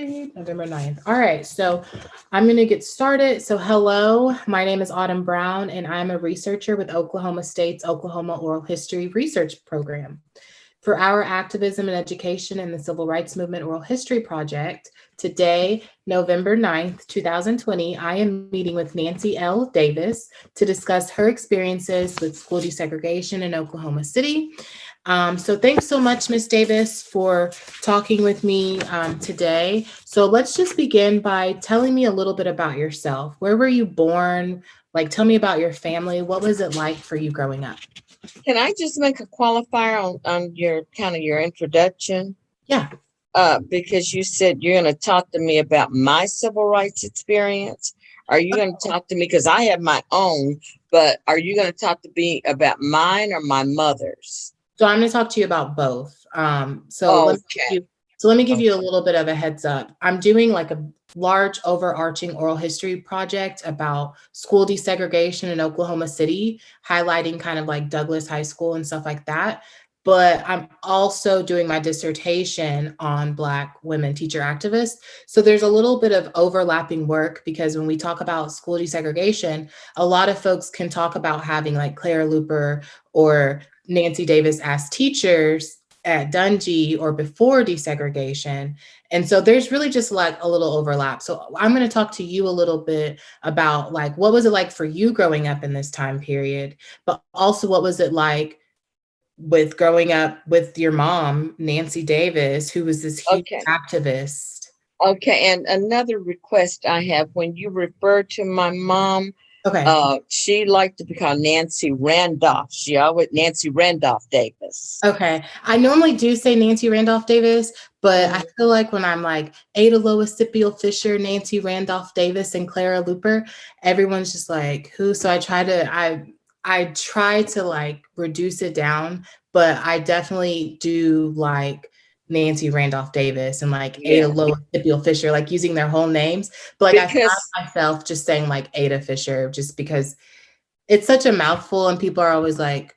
date, November 9th. All right, so I'm going to get started. So hello, my name is Autumn Brown, and I'm a researcher with Oklahoma State's Oklahoma Oral History Research Program. For our Activism and Education in the Civil Rights Movement Oral History Project, today, November 9th, 2020, I am meeting with Nancy L. Davis to discuss her experiences with school desegregation in Oklahoma City. So thanks so much, Ms. Davis, for talking with me today. So let's just begin by telling me a little bit about yourself. Where were you born? Like, tell me about your family. What was it like for you growing up? Can I just make a qualifier on your kind of your introduction? Yeah. Because you said you're going to talk to me about my civil rights experience. Are you going to talk to me? Because I have my own, but are you going to talk to me about mine or my mother's? So I'm going to talk to you about both. Let me give you a little bit of a heads up. I'm doing like a large overarching oral history project about school desegregation in Oklahoma City, highlighting kind of like Douglas High School and stuff like that. But I'm also doing my dissertation on Black women teacher activists. So there's a little bit of overlapping work because when we talk about school desegregation, a lot of folks can talk about having like Clara Luper or Nancy Davis as teachers at Dungy or before desegregation. And so there's really just like a little overlap. So I'm going to talk to you a little bit about like, what was it like for you growing up in this time period, but also what was it like with growing up with your mom, Nancy Davis, who was this huge activist. Okay. And another request I have, when you refer to my mom, she liked to be called Nancy Randolph. She always Nancy Randolph Davis. Okay. I normally do say Nancy Randolph Davis, but I feel like when I'm like Ada Lois Scipio Fisher, Nancy Randolph Davis, and Clara Luper, everyone's just like, who? So I try to like reduce it down, but I definitely do like Nancy Randolph Davis and like Ada Lois Scipio Fisher, like using their whole names. But like I found myself just saying like Ada Fisher, just because it's such a mouthful and people are always like,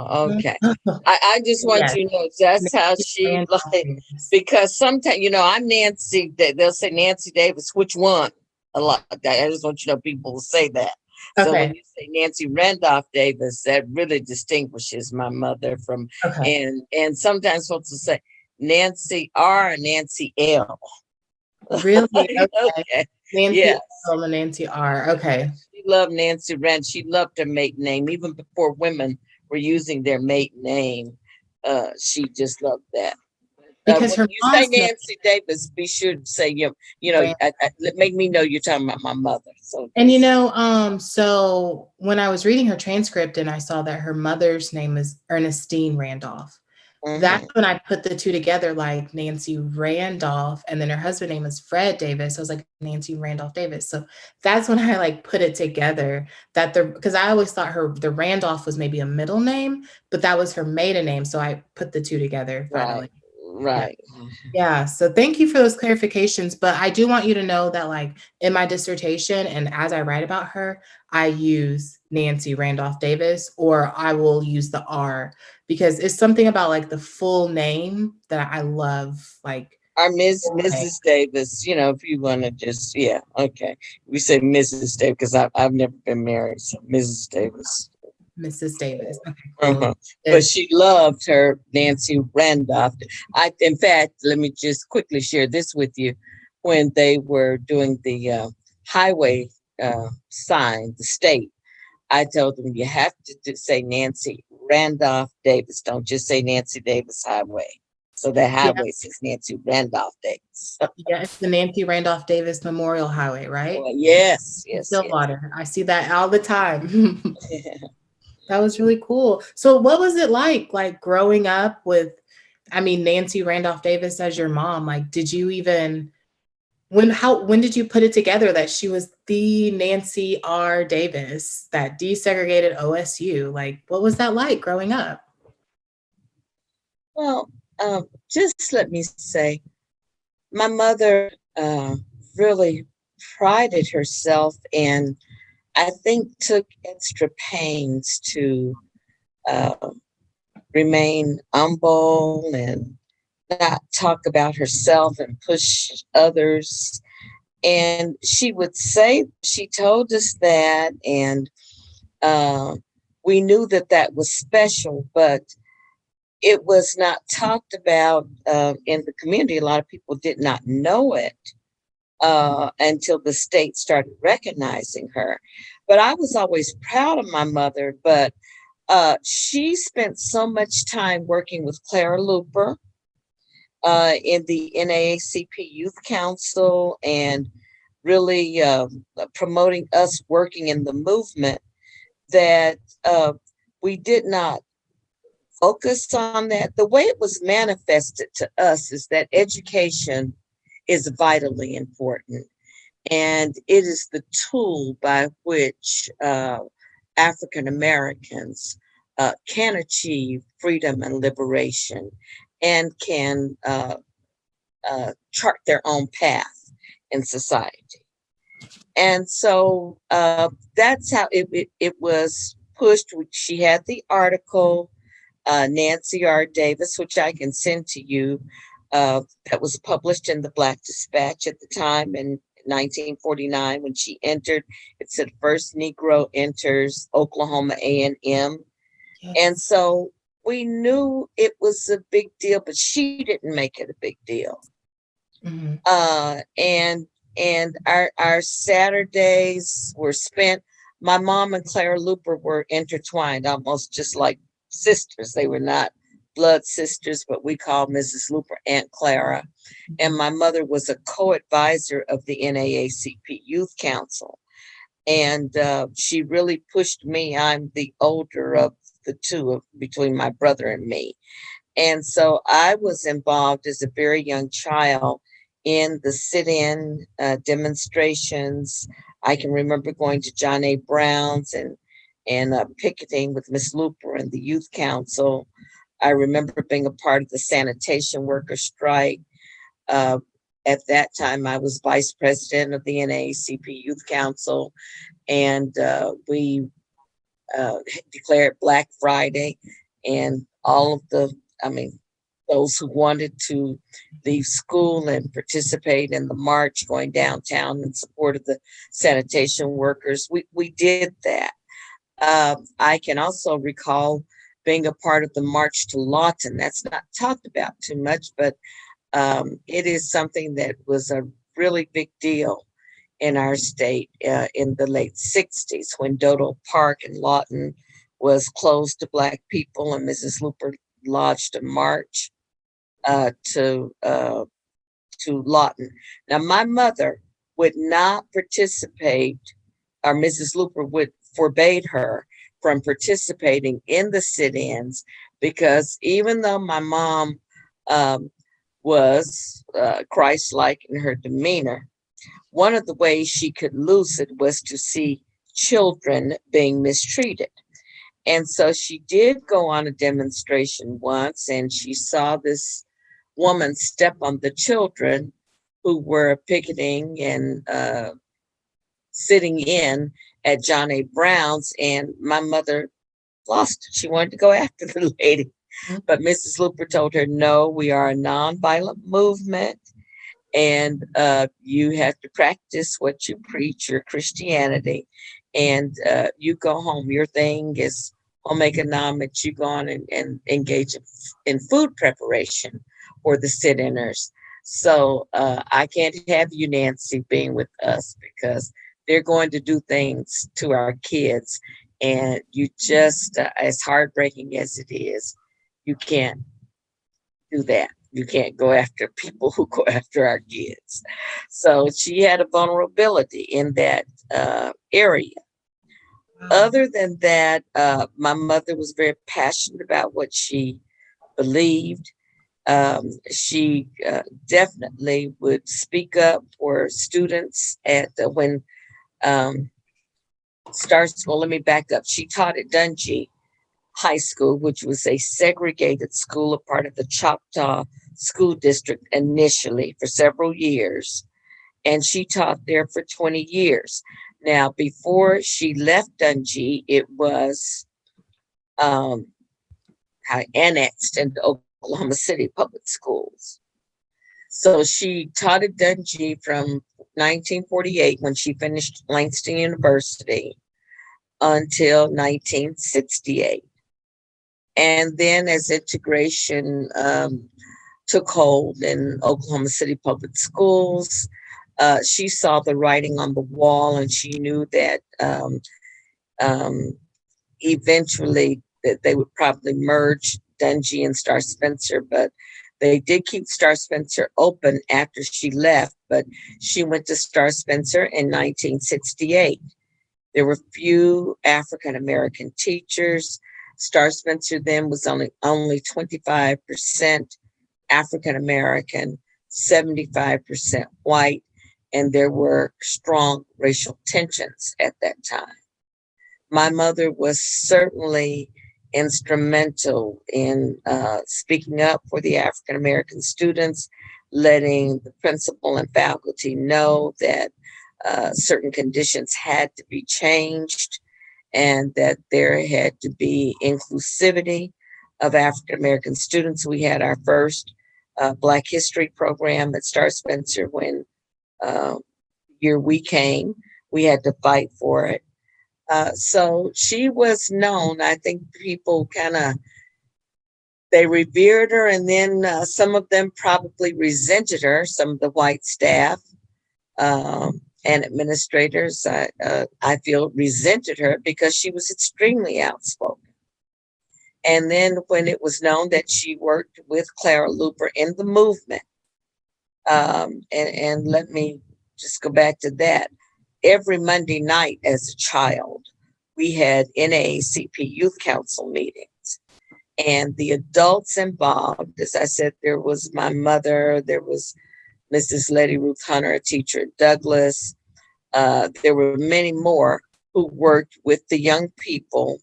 okay. I just want you to know that's how she like, because sometimes, I'm Nancy, they'll say Nancy Davis, which one? A lot. I just want you to know people will say that. So when you say Nancy Randolph Davis, that really distinguishes my mother from, and sometimes folks will say Nancy R and Nancy L. Really? Okay. Nancy L and Nancy R. Okay. She loved Nancy Rand. She loved her maiden name, even before women were using their maiden name. She just loved that. Because when you say Nancy Davis, be sure to say make me know you're talking about my mother. So so when I was reading her transcript and I saw that her mother's name is Ernestine Randolph, that's when I put the two together, like Nancy Randolph, and then her husband name is Fred Davis. I was like Nancy Randolph Davis. So that's when I like put it together because I always thought the Randolph was maybe a middle name, but that was her maiden name. So I put the two together finally. Right. Yeah. So thank you for those clarifications. But I do want you to know that like in my dissertation and as I write about her, I use Nancy Randolph Davis, or I will use the R because it's something about like the full name that I love. Like our Mrs. Davis, if you want to just, okay. We say Mrs. Davis because I've never been married. So Mrs. Davis. Mrs. Davis. Okay, cool. But she loved her Nancy Randolph. In fact, let me just quickly share this with you. When they were doing the highway sign, the state, I told them you have to say Nancy Randolph Davis. Don't just say Nancy Davis Highway. So the highway says Nancy Randolph Davis. It's the Nancy Randolph Davis Memorial Highway, right? Yes. Stillwater. I see that all the time. That was really cool. So what was it like growing up with, Nancy Randolph Davis as your mom? Like, did you even, when did you put it together that she was the Nancy R. Davis that desegregated OSU? Like, what was that like growing up? Well, just let me say, my mother really prided herself in, I think, took extra pains to remain humble and not talk about herself and push others. And she would say, she told us that, and we knew that that was special, but it was not talked about in the community. A lot of people did not know it until the state started recognizing her. But I was always proud of my mother, but she spent so much time working with Clara Luper in the NAACP Youth Council and really promoting us working in the movement that we did not focus on that. The way it was manifested to us is that education is vitally important, and it is the tool by which African Americans can achieve freedom and liberation and can chart their own path in society. And so that's how it was pushed. She had the article, Nancy R. Davis, which I can send to you, that was published in the Black Dispatch at the time in 1949 when she entered. It said first Negro enters Oklahoma A&M. Yes. And so we knew it was a big deal, but she didn't make it a big deal. Mm-hmm. And our Saturdays were spent. My mom and Clara Luper were intertwined, almost just like sisters. They were not blood sisters, but we called Mrs. Luper Aunt Clara. And my mother was a co-advisor of the NAACP Youth Council. And she really pushed me. I'm the older of the two between my brother and me. And so I was involved as a very young child in the sit-in demonstrations. I can remember going to John A. Brown's and picketing with Miss Luper and the Youth Council. I remember being a part of the sanitation worker strike. At that time, I was vice president of the NAACP Youth Council, and we declared Black Friday, and all of those who wanted to leave school and participate in the march going downtown in support of the sanitation workers, we did that. I can also recall being a part of the March to Lawton. That's not talked about too much, but it is something that was a really big deal in our state in the late 60s when Dodo Park in Lawton was closed to Black people, and Mrs. Luper lodged a march to Lawton. Now, my mother would not participate, or Mrs. Luper forbade her from participating in the sit-ins, because even though my mom was Christ-like in her demeanor, one of the ways she could lose it was to see children being mistreated. And so she did go on a demonstration once, and she saw this woman step on the children who were picketing and sitting in at John A. Brown's, and my mother lost it. She wanted to go after the lady. But Mrs. Luper told her, no, we are a nonviolent movement, and you have to practice what you preach, your Christianity, and you go home. Your thing is home economics. You go on and engage in food preparation for the sit-inners. So I can't have you, Nancy, being with us, because they're going to do things to our kids, and you just, as heartbreaking as it is, you can't do that. You can't go after people who go after our kids. So she had a vulnerability in that area. Other than that, my mother was very passionate about what she believed. She definitely would speak up for students at when Star School. Let me back up. She taught at Dungy High School, which was a segregated school, a part of the Choctaw School District initially for several years. And she taught there for 20 years. Now, before she left Dungy, it was annexed into Oklahoma City Public Schools. So she taught at Dungey from 1948, when she finished Langston University, until 1968. And then as integration took hold in Oklahoma City Public Schools, she saw the writing on the wall, and she knew that eventually that they would probably merge Dungey and Star Spencer, but they did keep Star Spencer open after she left. But she went to Star Spencer in 1968. There were few African American teachers. Star Spencer then was only 25% African American, 75% white, and there were strong racial tensions at that time. My mother was certainly instrumental in speaking up for the African American students, letting the principal and faculty know that certain conditions had to be changed and that there had to be inclusivity of African American students. We had our first Black History program at Star Spencer when year we came. We had to fight for it. So she was known. I think people they revered her, and then some of them probably resented her. Some of the white staff and administrators, I feel, resented her because she was extremely outspoken. And then when it was known that she worked with Clara Luper in the movement, and let me just go back to that. Every Monday night as a child, we had NAACP Youth Council meetings, and the adults involved, as I said, there was my mother, there was Mrs. Letty Ruth Hunter, a teacher at Douglas. There were many more who worked with the young people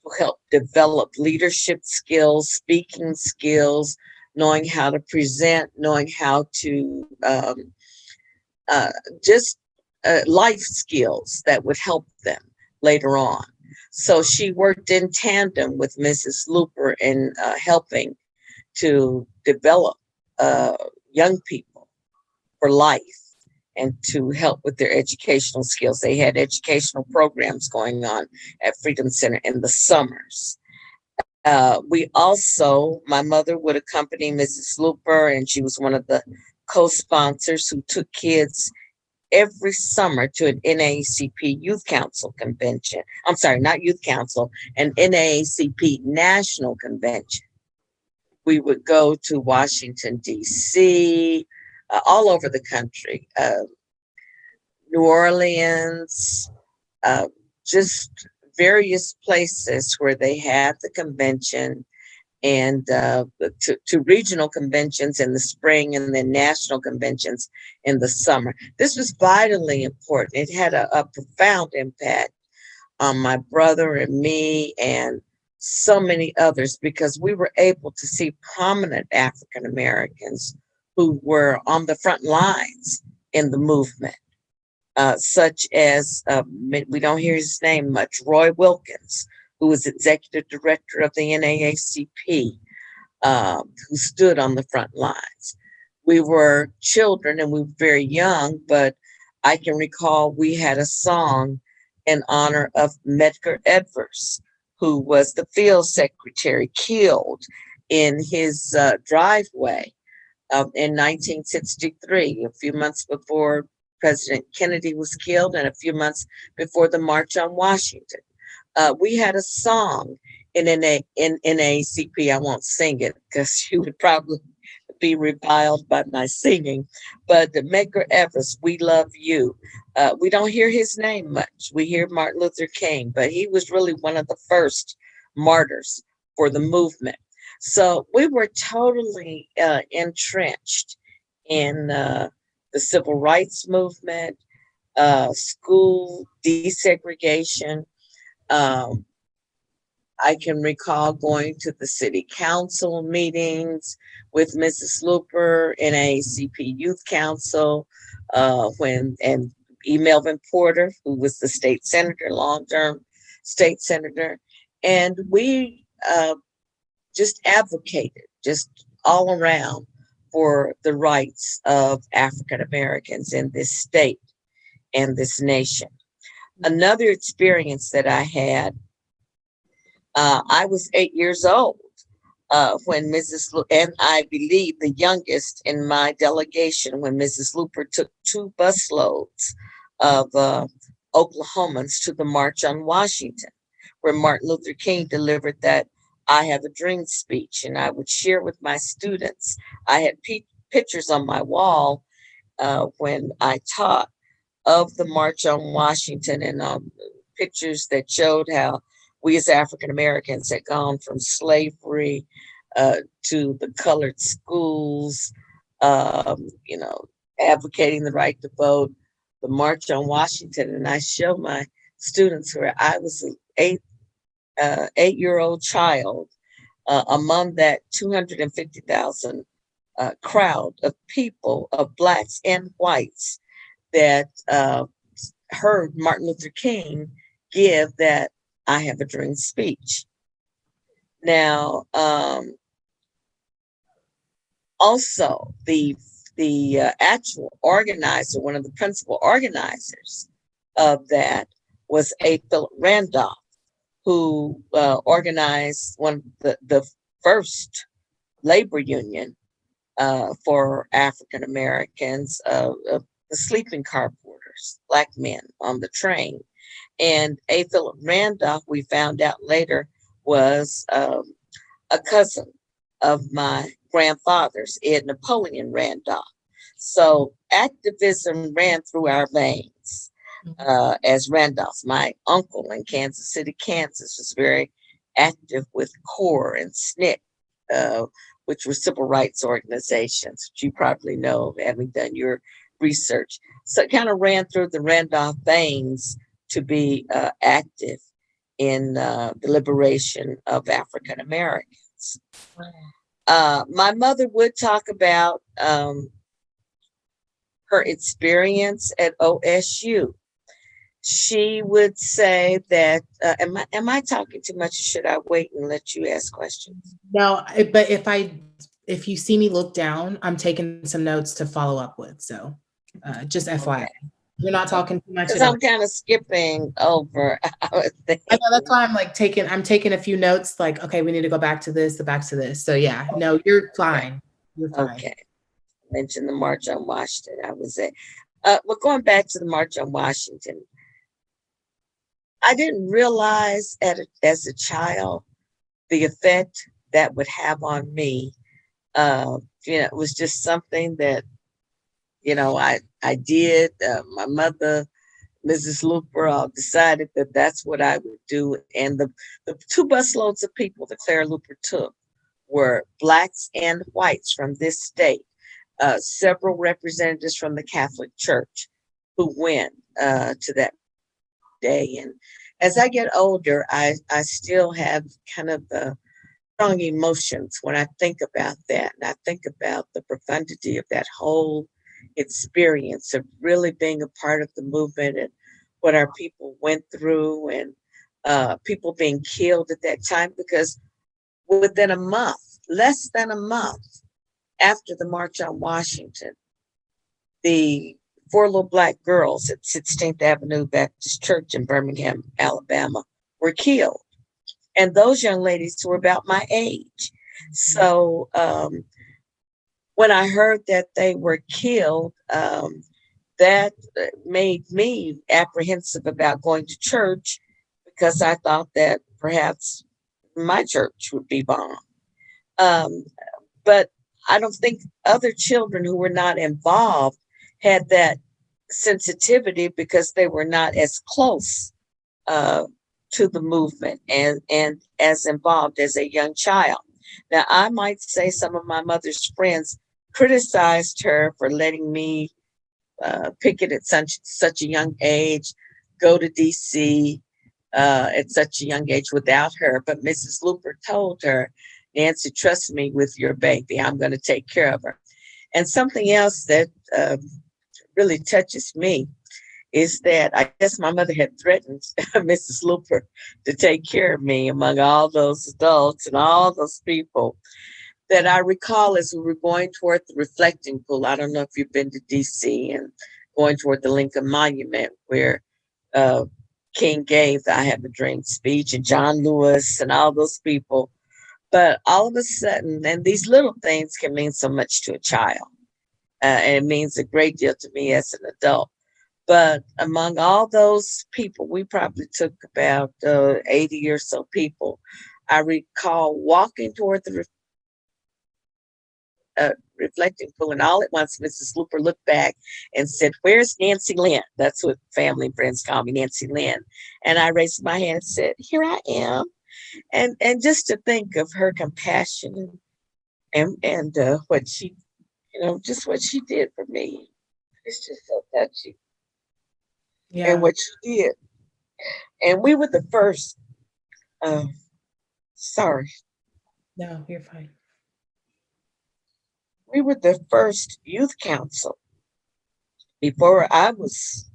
who helped develop leadership skills, speaking skills, knowing how to present, knowing how to just life skills that would help them later on. So she worked in tandem with Mrs. Luper in helping to develop young people for life and to help with their educational skills. They had educational programs going on at Freedom Center in the summers. We also, my mother would accompany Mrs. Luper, and she was one of the co-sponsors who took kids every summer to an NAACP Youth Council convention. I'm sorry, not Youth Council, an NAACP National Convention. We would go to Washington, D.C., all over the country, New Orleans, just various places where they had the convention, and to regional conventions in the spring and then national conventions in the summer. This was vitally important. It had a profound impact on my brother and me and so many others, because we were able to see prominent African Americans who were on the front lines in the movement, such as, we don't hear his name much, Roy Wilkins, who was executive director of the NAACP, who stood on the front lines. We were children and we were very young, but I can recall we had a song in honor of Medgar Evers, who was the field secretary killed in his driveway in 1963, a few months before President Kennedy was killed and a few months before the March on Washington. We had a song in NAACP. I won't sing it because you would probably be reviled by my singing, but the Medgar Evers, "We Love You." We don't hear his name much. We hear Martin Luther King, but he was really one of the first martyrs for the movement. So we were totally entrenched in the civil rights movement, school desegregation. I can recall going to the city council meetings with Mrs. Luper, NAACP Youth Council, and E. Melvin Porter, who was the state senator, long-term state senator. And we just advocated just all around for the rights of African Americans in this state and this nation. Another experience that I had, I was 8 years old when and I believe the youngest in my delegation, when Mrs. Luper took 2 busloads of Oklahomans to the March on Washington, where Martin Luther King delivered that I Have a Dream speech. And I would share with my students. I had pictures on my wall when I taught of the March on Washington, and pictures that showed how we as African Americans had gone from slavery to the colored schools, advocating the right to vote, the March on Washington. And I show my students where I was an 8-year-old child among that 250,000 crowd of people, of Blacks and whites, that heard Martin Luther King give that I Have a Dream speech. Now, also the actual organizer, one of the principal organizers of that, was A. Philip Randolph, who organized the first labor union for African Americans, the sleeping car porters, Black men on the train. And A. Philip Randolph, we found out later, was a cousin of my grandfather's, Ed Napoleon Randolph. So activism ran through our veins as Randolphs. My uncle in Kansas City, Kansas, was very active with CORE and SNCC, which were civil rights organizations, which you probably know, having done your research. So it kind of ran through the Randolph veins to be active in the liberation of African Americans. My mother would talk about her experience at OSU. She would say that, am I talking too much? Or should I wait and let you ask questions? No, but if you see me look down, I'm taking some notes to follow up with. So just FYI. Okay. You're not talking too much. Because I'm kind of skipping over. I know, that's why I'm taking a few notes, like, okay, we need to go back to this. So yeah, no, you're fine. You're fine. Okay. Mentioned the March on Washington. I was at, well, going back to the March on Washington, I didn't realize as a child the effect that would have on me. It was just something that, I did. My mother, Mrs. Luper, decided that that's what I would do. And the 2 busloads of people that Clara Luper took were Blacks and whites from this state. Several representatives from the Catholic Church who went to that day. And as I get older, I still have kind of the strong emotions when I think about that. And I think about the profundity of that whole experience of really being a part of the movement and what our people went through, and people being killed at that time, because within a month, less than a month after the March on Washington, the 4 little Black girls at 16th Avenue Baptist Church in Birmingham, Alabama, were killed. And those young ladies were about my age. So when I heard that they were killed, that made me apprehensive about going to church, because I thought that perhaps my church would be bombed. But I don't think other children who were not involved had that sensitivity, because they were not as close to the movement and as involved as a young child. Now, I might say some of my mother's friends criticized her for letting me picket at such a young age, go to DC at such a young age without her. But Mrs. Luper told her, Nancy, trust me with your baby. I'm going to take care of her. And something else that really touches me is that I guess my mother had threatened Mrs. Luper to take care of me among all those adults and all those people. that I recall as we were going toward the reflecting pool. I don't know if you've been to DC and going toward the Lincoln Monument where King gave the I Have a Dream speech, and John Lewis and all those people. But all of a sudden, and these little things can mean so much to a child. And it means a great deal to me as an adult. But among all those people, we probably took about 80 or so people. I recall walking toward the reflecting pool, and all at once, Mrs. Luper looked back and said, "Where's Nancy Lynn?" That's what family and friends call me, Nancy Lynn. And I raised my hand and said, "Here I am." And just to think of her compassion and what she, just what she did for me, it's just so touchy. Yeah. And what she did, and we were the first. Sorry. No, you're fine. We were the first youth council before I was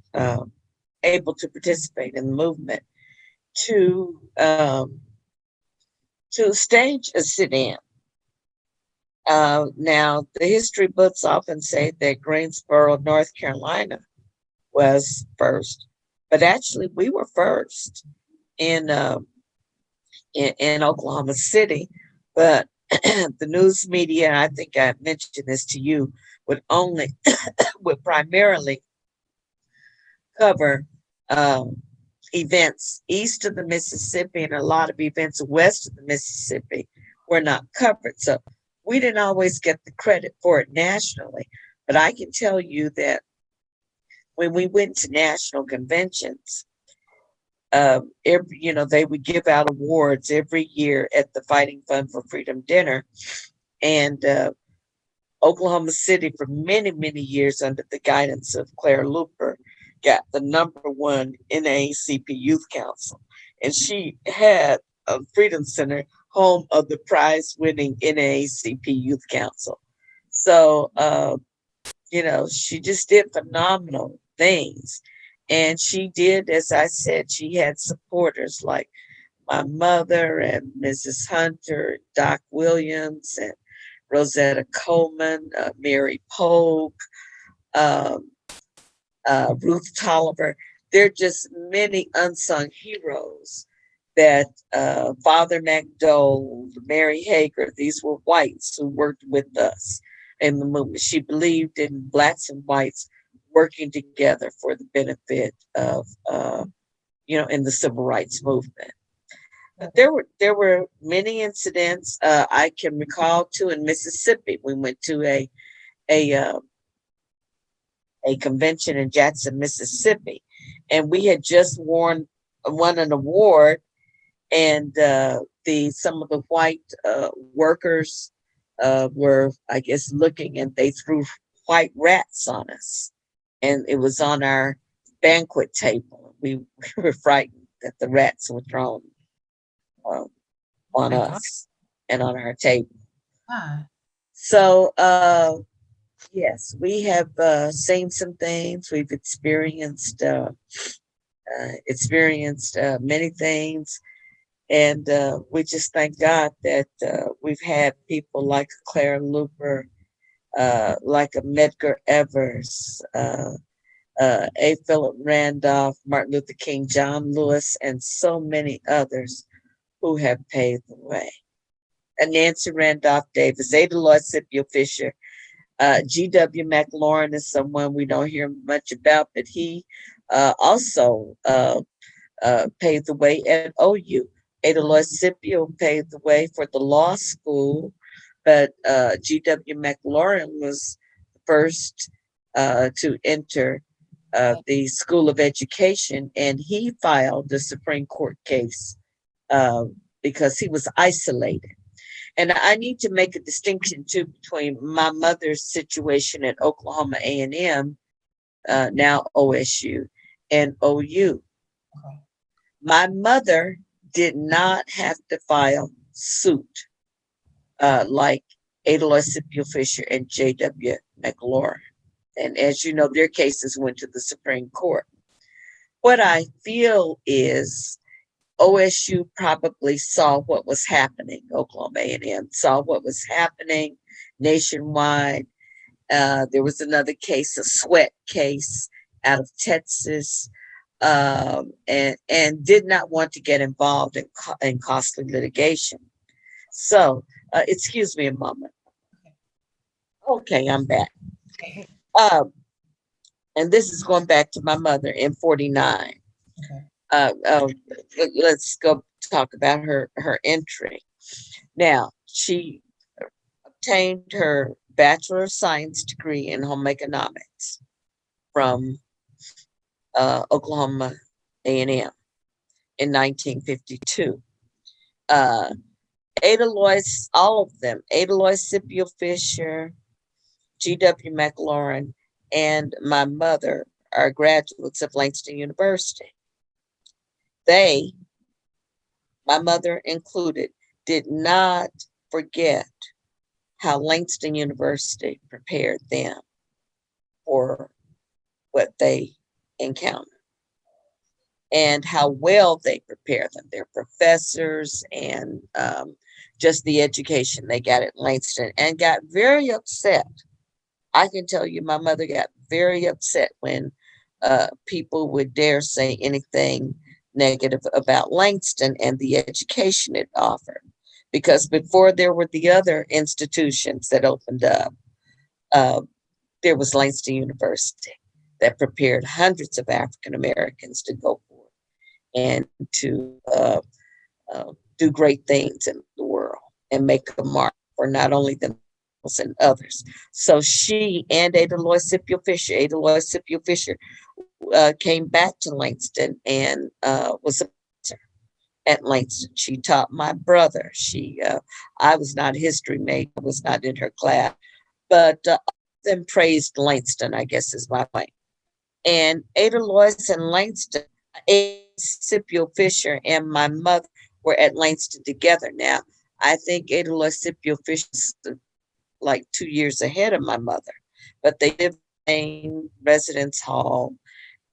able to participate in the movement to stage a sit-in. Now, the history books often say that Greensboro, North Carolina was first, but actually we were first in Oklahoma City. But the news media, I think I mentioned this to you, would primarily cover events east of the Mississippi, and a lot of events west of the Mississippi were not covered. So we didn't always get the credit for it nationally. But I can tell you that when we went to national conventions, they would give out awards every year at the Fighting Fund for Freedom dinner. And Oklahoma City, for many, many years, under the guidance of Clara Luper, got the #1 NAACP Youth Council. And she had a Freedom Center, home of the prize-winning NAACP Youth Council. So, she just did phenomenal things. And she did, as I said, she had supporters like my mother and Mrs. Hunter, Doc Williams, and Rosetta Coleman, Mary Polk, Ruth Tolliver. There are just many unsung heroes that Father McDole, Mary Hager, these were whites who worked with us in the movement. She believed in blacks and whites working together for the benefit of, in the civil rights movement. But there were many incidents. I can recall too in Mississippi. We went to a convention in Jackson, Mississippi, and we had just won an award, and some of the white workers were, I guess, looking, and they threw white rats on us, and it was on our banquet table. We were frightened that the rats were thrown on us and on our table. So yes, we have seen some things. We've experienced many things, and we just thank God that we've had people like Clara Luper, like a Medgar Evers, A. Philip Randolph, Martin Luther King, John Lewis, and so many others who have paved the way. And Nancy Randolph Davis, Ada Lloyd Scipio Fisher, G.W. McLaurin is someone we don't hear much about, but he also paved the way at OU. Ada Lloyd Scipio paved the way for the law school, but G.W. McLaurin was the first to enter the School of Education, and he filed the Supreme Court case because he was isolated. And I need to make a distinction too between my mother's situation at Oklahoma A&M, now OSU, and OU. My mother did not have to file suit like Ada Lloyd Scipio Fisher and J.W. McLaurin. And as you know, their cases went to the Supreme Court. What I feel is OSU probably saw what was happening. Oklahoma A&M saw what was happening nationwide. There was another case, a sweat case out of Texas, and did not want to get involved in costly litigation. So, excuse me a moment. Okay, I'm back. And this is going back to my mother in 49. Let's go talk about her entry. Now, she obtained her Bachelor of Science degree in home economics from Oklahoma A&M in 1952. Ada Lois, all of them, Ada Lois Scipio Fisher, G.W. McLaurin, and my mother are graduates of Langston University. They, my mother included, did not forget how Langston University prepared them for what they encountered and how well they prepared them, their professors, and just the education they got at Langston, and got very upset. I can tell you my mother got very upset when people would dare say anything negative about Langston and the education it offered. Because before there were the other institutions that opened up, there was Langston University that prepared hundreds of African Americans to go forward and to do great things in the world and make a mark for not only themselves and others. So she and Ada Lois Scipio Fisher came back to Langston and was a professor at Langston. She taught my brother. I was not a history major, I was not in her class, but then praised Langston, I guess is my point. And Ada Lois and Langston, Scipio Fisher and my mother were at Langston together. Now, I think Ada Lois Scipio Fisher is like 2 years ahead of my mother, but they lived in residence hall.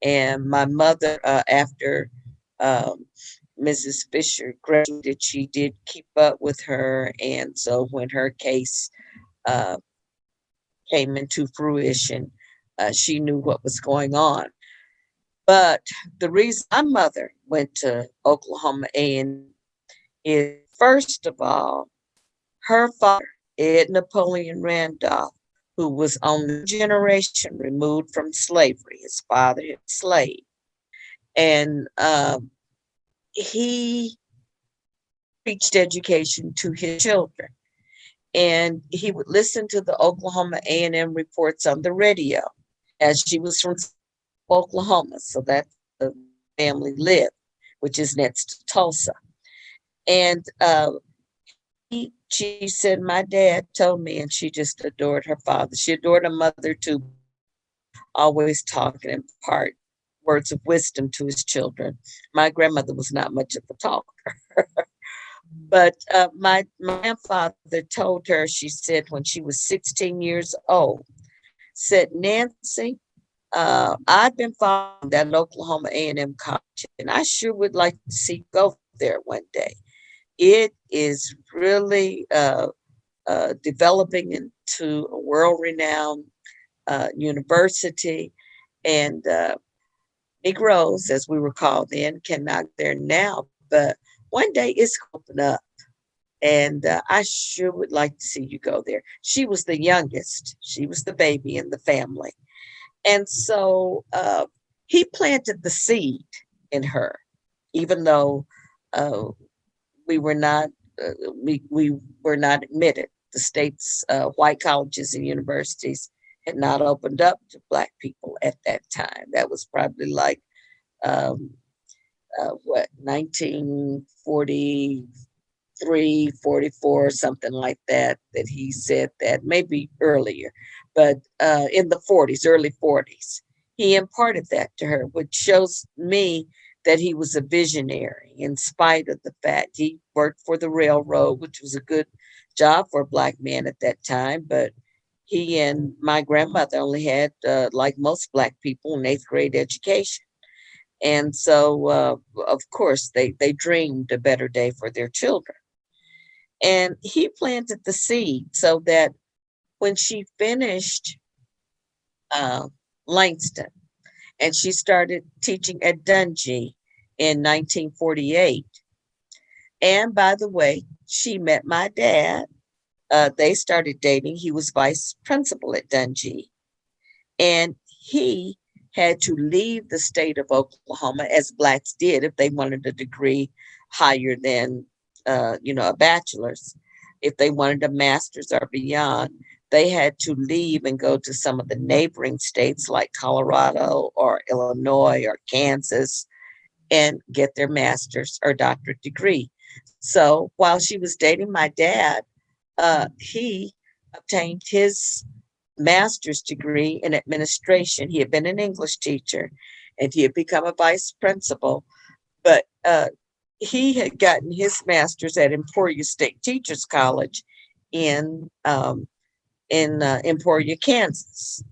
And my mother, after Mrs. Fisher graduated, she did keep up with her. And so when her case came into fruition, she knew what was going on. But the reason my mother went to Oklahoma A&M is, first of all, her father, Ed Napoleon Randolph, who was on the generation removed from slavery. His father had a slave. And he preached education to his children. And he would listen to the Oklahoma A&M reports on the radio, as she was from Oklahoma, so that's the family lived, which is next to Tulsa. And she said, my dad told me, and she just adored her father. She adored her mother too, always talking and impart words of wisdom to his children. My grandmother was not much of a talker. But my grandfather told her, she said when she was 16 years old, said, Nancy, I've been following that Oklahoma A&M college, and I sure would like to see you go there one day. It is really developing into a world-renowned university, and Negroes, as we were called then, cannot go there now, but one day it's going to open up, and I sure would like to see you go there. She was the youngest. She was the baby in the family. And so he planted the seed in her, even though we were not admitted. The state's white colleges and universities had not opened up to Black people at that time. That was probably like 1943, 44, something like that he said that, maybe earlier, but in the 40s, early 40s, he imparted that to her, which shows me that he was a visionary in spite of the fact he worked for the railroad, which was a good job for a Black man at that time. But he and my grandmother only had, like most Black people, an 8th grade education. And so, of course, they dreamed a better day for their children. And he planted the seed so that when she finished Langston and she started teaching at Dungey in 1948. And by the way, she met my dad. They started dating. He was vice principal at Dungey. And he had to leave the state of Oklahoma, as Blacks did if they wanted a degree higher than, a bachelor's. If they wanted a master's or beyond, they had to leave and go to some of the neighboring states like Colorado or Illinois or Kansas and get their master's or doctorate degree. So while she was dating my dad, he obtained his master's degree in administration. He had been an English teacher and he had become a vice principal, but he had gotten his master's at Emporia State Teachers College in Emporia, Kansas.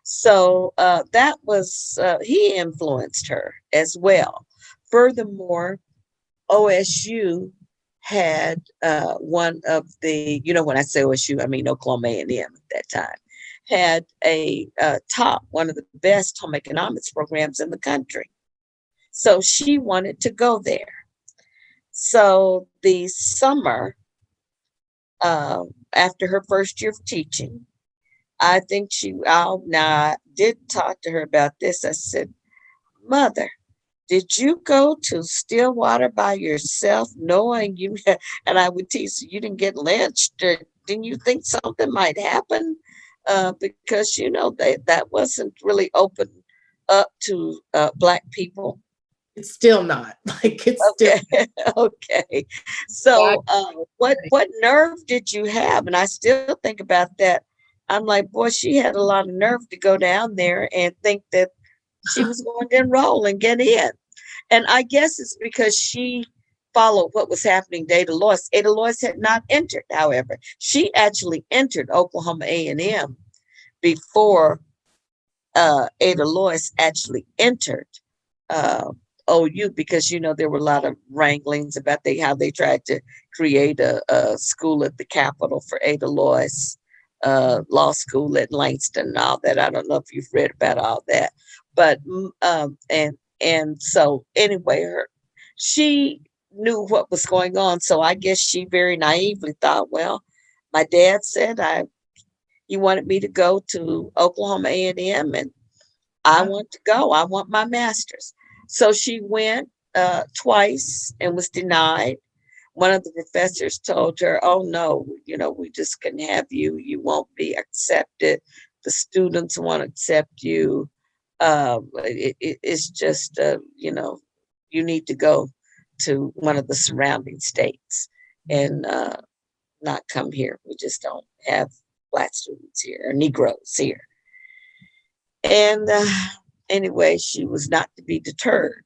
So that was, he influenced her as well. Furthermore, OSU had one of the, when I say OSU, I mean Oklahoma A&M at that time, had a top, one of the best home economics programs in the country. So she wanted to go there. So the summer after her first year of teaching, I think I did talk to her about this. I said, Mother, did you go to Stillwater by yourself knowing you, and I would tease you didn't get lynched? Or didn't you think something might happen? Because, that wasn't really open up to Black people. It's still not. Like, it's okay. still. Okay. So what nerve did you have? And I still think about that. I'm like, boy, she had a lot of nerve to go down there and think that she was going to enroll and get in. And I guess it's because she followed what was happening to Ada Lois. Ada Lois had not entered, however. She actually entered Oklahoma A&M before Ada Lois actually entered OU, because there were a lot of wranglings about how they tried to create a school at the Capitol for Ada Lois, law school at Langston and all that. I don't know if you've read about all that, but and so anyway, she knew what was going on. So I guess she very naively thought, well, my dad said he wanted me to go to Oklahoma A&M, and I want to go. I want my master's. So she went twice and was denied. One of the professors told her, oh, no, we just couldn't have you. You won't be accepted. The students won't accept you. It's just, you need to go to one of the surrounding states and not come here. We just don't have Black students here or Negroes here. And anyway, she was not to be deterred.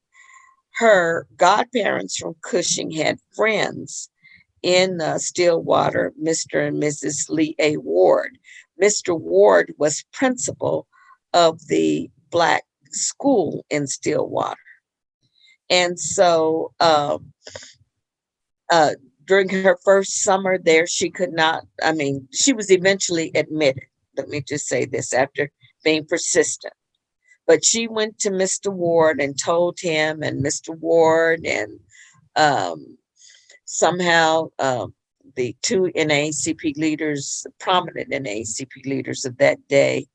Her godparents from Cushing had friends in Stillwater, Mr. and Mrs. Lee A. Ward. Mr. Ward was principal of the Black school in Stillwater. And so during her first summer there, she was eventually admitted. Let me just say this, after being persistent. But she went to Mr. Ward and told him, and Mr. Ward and somehow the two NAACP leaders, prominent NAACP leaders of that day,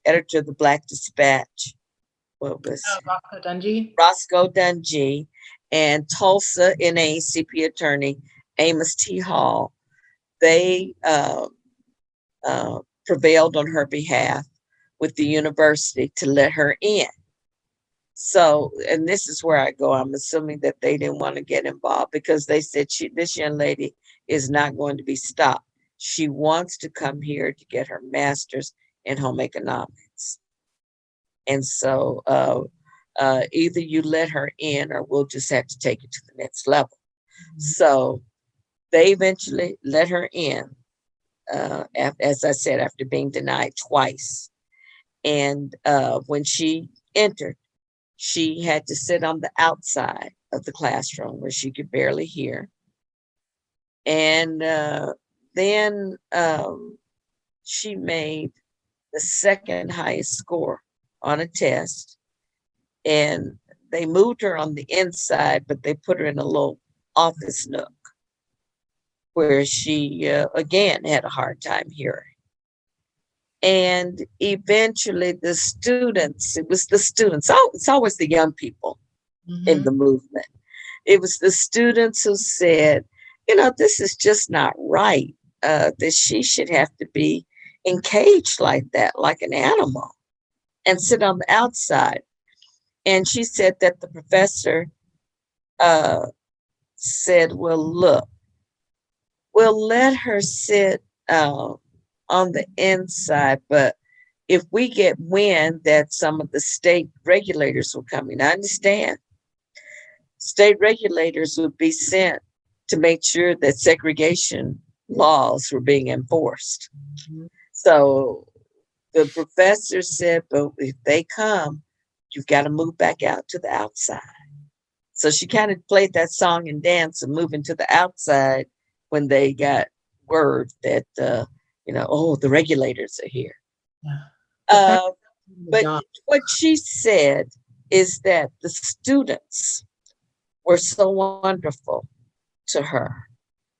editor of the Black Dispatch, Roscoe Dungey. Roscoe Dungey, and Tulsa NAACP attorney Amos T. Hall. They prevailed on her behalf with the university to let her in. So, and this is where I go. I'm assuming that they didn't want to get involved because they said this young lady is not going to be stopped. She wants to come here to get her master's in home economics. And so either you let her in or we'll just have to take it to the next level. Mm-hmm. So they eventually let her in. As I said, after being denied twice. And when she entered, she had to sit on the outside of the classroom where she could barely hear. And then she made the second highest score on a test. And they moved her on the inside, but they put her in a little office nook where she, again, had a hard time hearing. And eventually the students, it was the students, oh, it's always the young people in the movement. It was the students who said, you know, this is just not right, that she should have to be encaged like that, like an animal, and sit on the outside. And she said that the professor said, well, look, we'll let her sit on the inside, but if we get wind that some of the state regulators were coming, I understand state regulators would be sent to make sure that segregation laws were being enforced. So the professor said, but if they come, you've got to move back out to the outside. So she kind of played that song and dance of moving to the outside when they got word that, you know, oh, the regulators are here. But what she said is that the students were so wonderful to her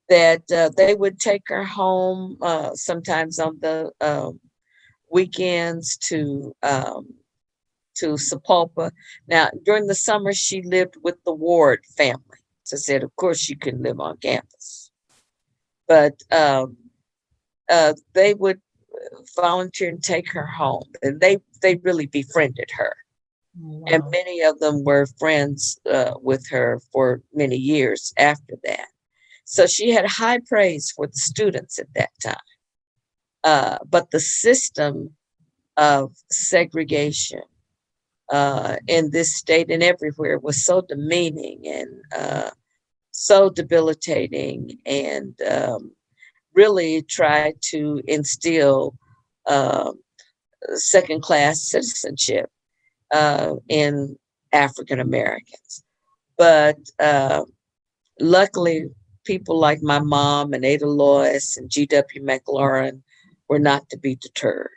that they would take her home sometimes on the weekends to Sepulpa. Now, during the summer, she lived with the Ward family. So I said, of course, she couldn't live on campus. But they would volunteer and take her home. And they really befriended her. Wow. And many of them were friends with her for many years after that. So she had high praise for the students at that time. But the system of segregation in this state and everywhere was so demeaning and so debilitating, and really tried to instill second-class citizenship in African Americans. But luckily, people like my mom and Ada Lois and G.W. McLaurin were not to be deterred.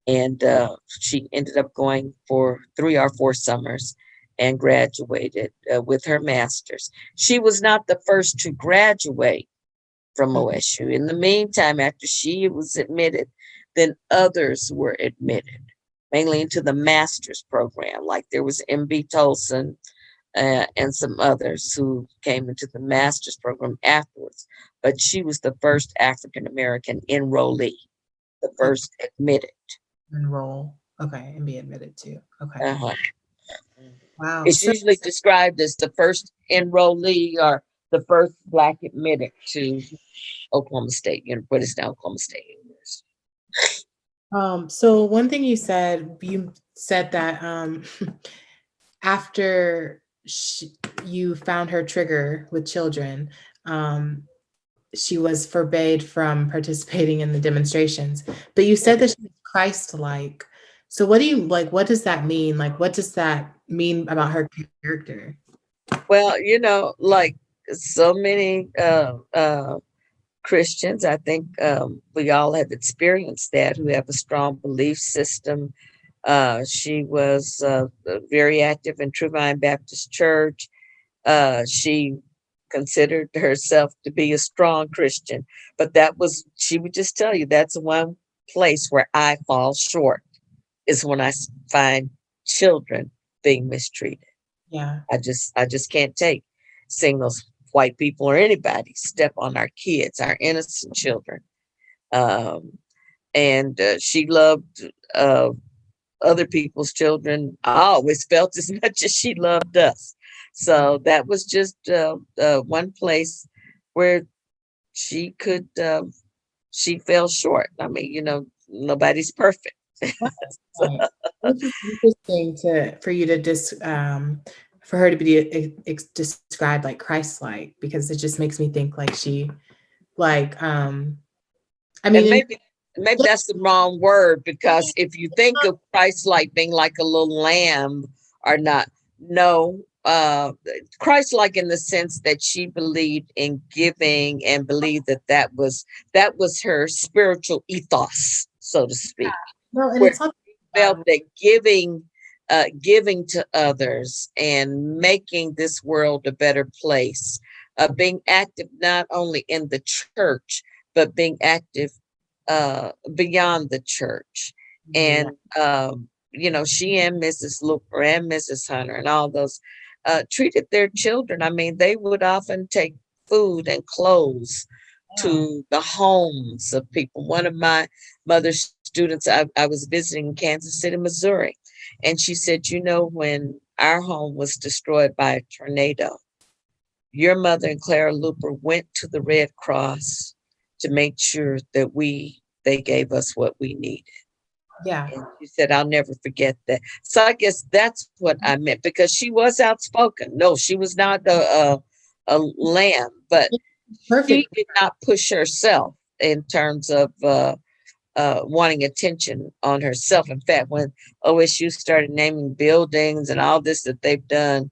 And she ended up going for 3 or 4 summers and graduated with her master's. She was not the first to graduate from OSU. In the meantime, after she was admitted, then others were admitted, mainly into the master's program. Like there was M.B. Tolson and some others who came into the master's program afterwards. But she was the first African-American enrollee, the first admitted. Enroll. Okay, and be admitted to. Okay. Wow. It's usually described as the first enrollee or the first Black admitted to Oklahoma State, what is now Oklahoma State University. So one thing you said that after you found her trigger with children, she was forbade from participating in the demonstrations, but you said that she was Christ-like. So what does that mean? Like, what does that mean about her character? Well, like so many Christians, I think we all have experienced that, who have a strong belief system. She was very active in True Vine Baptist Church. She considered herself to be a strong Christian, but she would just tell you, that's one place where I fall short, is when I find children being mistreated. Yeah. I just can't take seeing those white people or anybody step on our kids, our innocent children. And she loved other people's children. I always felt as much as she loved us. So that was just one place where she fell short. I mean, nobody's perfect. Right. It's interesting for you to for her to be described like Christ-like, because it just makes me think like she, like, I mean, maybe that's the wrong word, because if you think of Christ-like being like a little lamb or not, no, Christ-like in the sense that she believed in giving and believed that was her spiritual ethos, so to speak. No, and Where it's not felt that giving to others and making this world a better place, being active not only in the church, but being active beyond the church. And she and Mrs. Luper and Mrs. Hunter and all those treated their children. I mean, they would often take food and clothes to the homes of people. One of my mother's students, I was visiting in Kansas City, Missouri, and she said, when our home was destroyed by a tornado, your mother and Clara Luper went to the Red Cross to make sure that they gave us what we needed. Yeah. And she said, I'll never forget that. So I guess that's what I meant, because she was outspoken. No, she was not a lamb, but she did not push herself in terms of wanting attention on herself. In fact, when OSU started naming buildings and all this that they've done,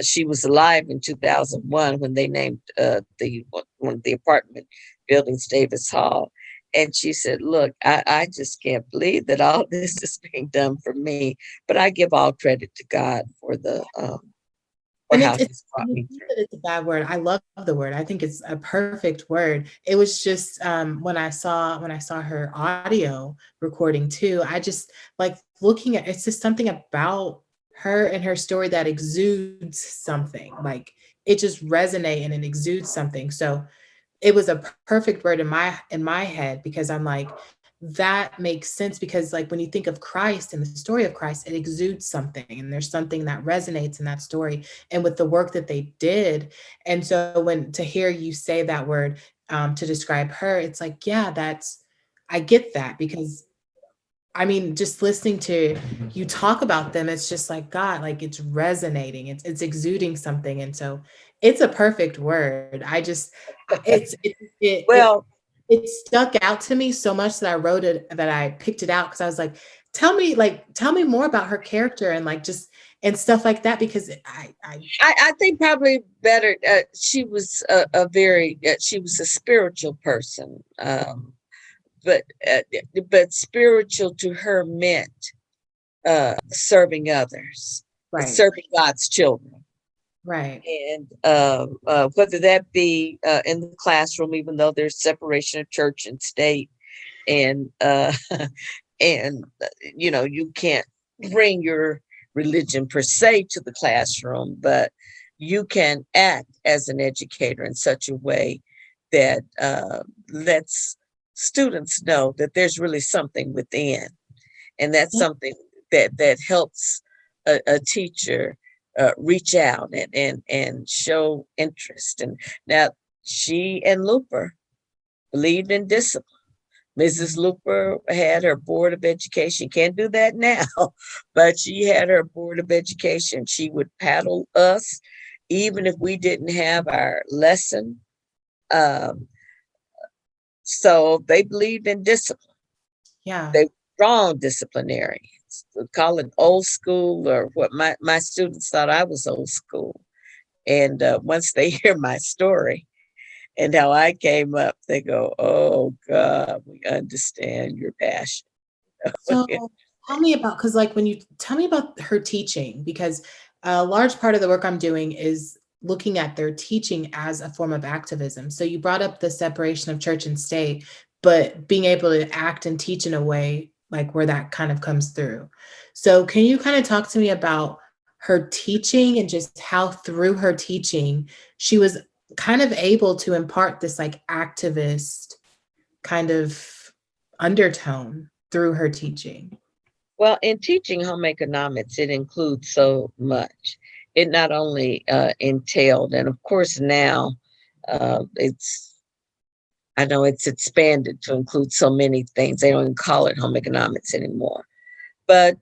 she was alive in 2001 when they named one of the apartment buildings Davis Hall. And she said, look, I just can't believe that all this is being done for me, but I give all credit to God for and how he's brought me through. It's a bad word. I love the word. I think it's a perfect word. It was just when I saw her audio recording too, I just like looking at, it's just something about her and her story that exudes something. Like it just resonates and it exudes something. So it was a perfect word in my head, because I'm like, that makes sense, because like when you think of Christ and the story of Christ, it exudes something, and there's something that resonates in that story and with the work that they did. And so when to hear you say that word to describe her, it's like, yeah, I get that, because I mean, just listening to you talk about them, it's just like, God, like it's resonating, it's exuding something. And so it's a perfect word. Well, It stuck out to me so much that I picked it out, because I was like, tell me more about her character and like just and stuff like that, because I think probably better. She was she was a spiritual person, but spiritual to her meant serving others, serving God's children. Right. And whether that be in the classroom, even though there's separation of church and state, and and you can't bring your religion per se to the classroom, but you can act as an educator in such a way that lets students know that there's really something within, and that's something that helps a teacher reach out and show interest. And now she and Luper believed in discipline. Mrs. Luper had her board of education. Can't do that now, but she had her board of education. She would paddle us, even if we didn't have our lesson. So they believed in discipline. Yeah. They were strong disciplinarians. We call it old school, or what my students thought I was old school. And once they hear my story and how I came up, they go, oh God, we understand your passion. So tell me about, because like when you tell me about her teaching, because a large part of the work I'm doing is looking at their teaching as a form of activism. So you brought up the separation of church and state, but being able to act and teach in a way like where that kind of comes through. So can you kind of talk to me about her teaching and just how through her teaching she was kind of able to impart this like activist kind of undertone through her teaching? Well, in teaching home economics, it includes so much. It not only entailed, and of course now I know it's expanded to include so many things. They don't even call it home economics anymore. But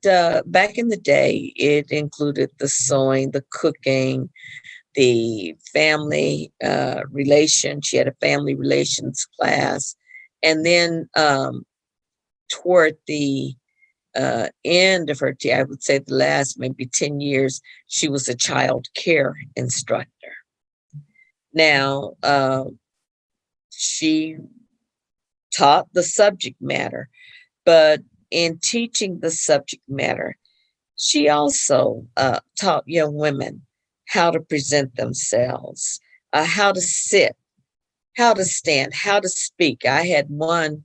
back in the day, it included the sewing, the cooking, the family relation. She had a family relations class. And then toward the end of her, I would say the last maybe 10 years, she was a child care instructor. Now, she taught the subject matter, but in teaching the subject matter, she also taught young women how to present themselves, how to sit, how to stand, how to speak. I had one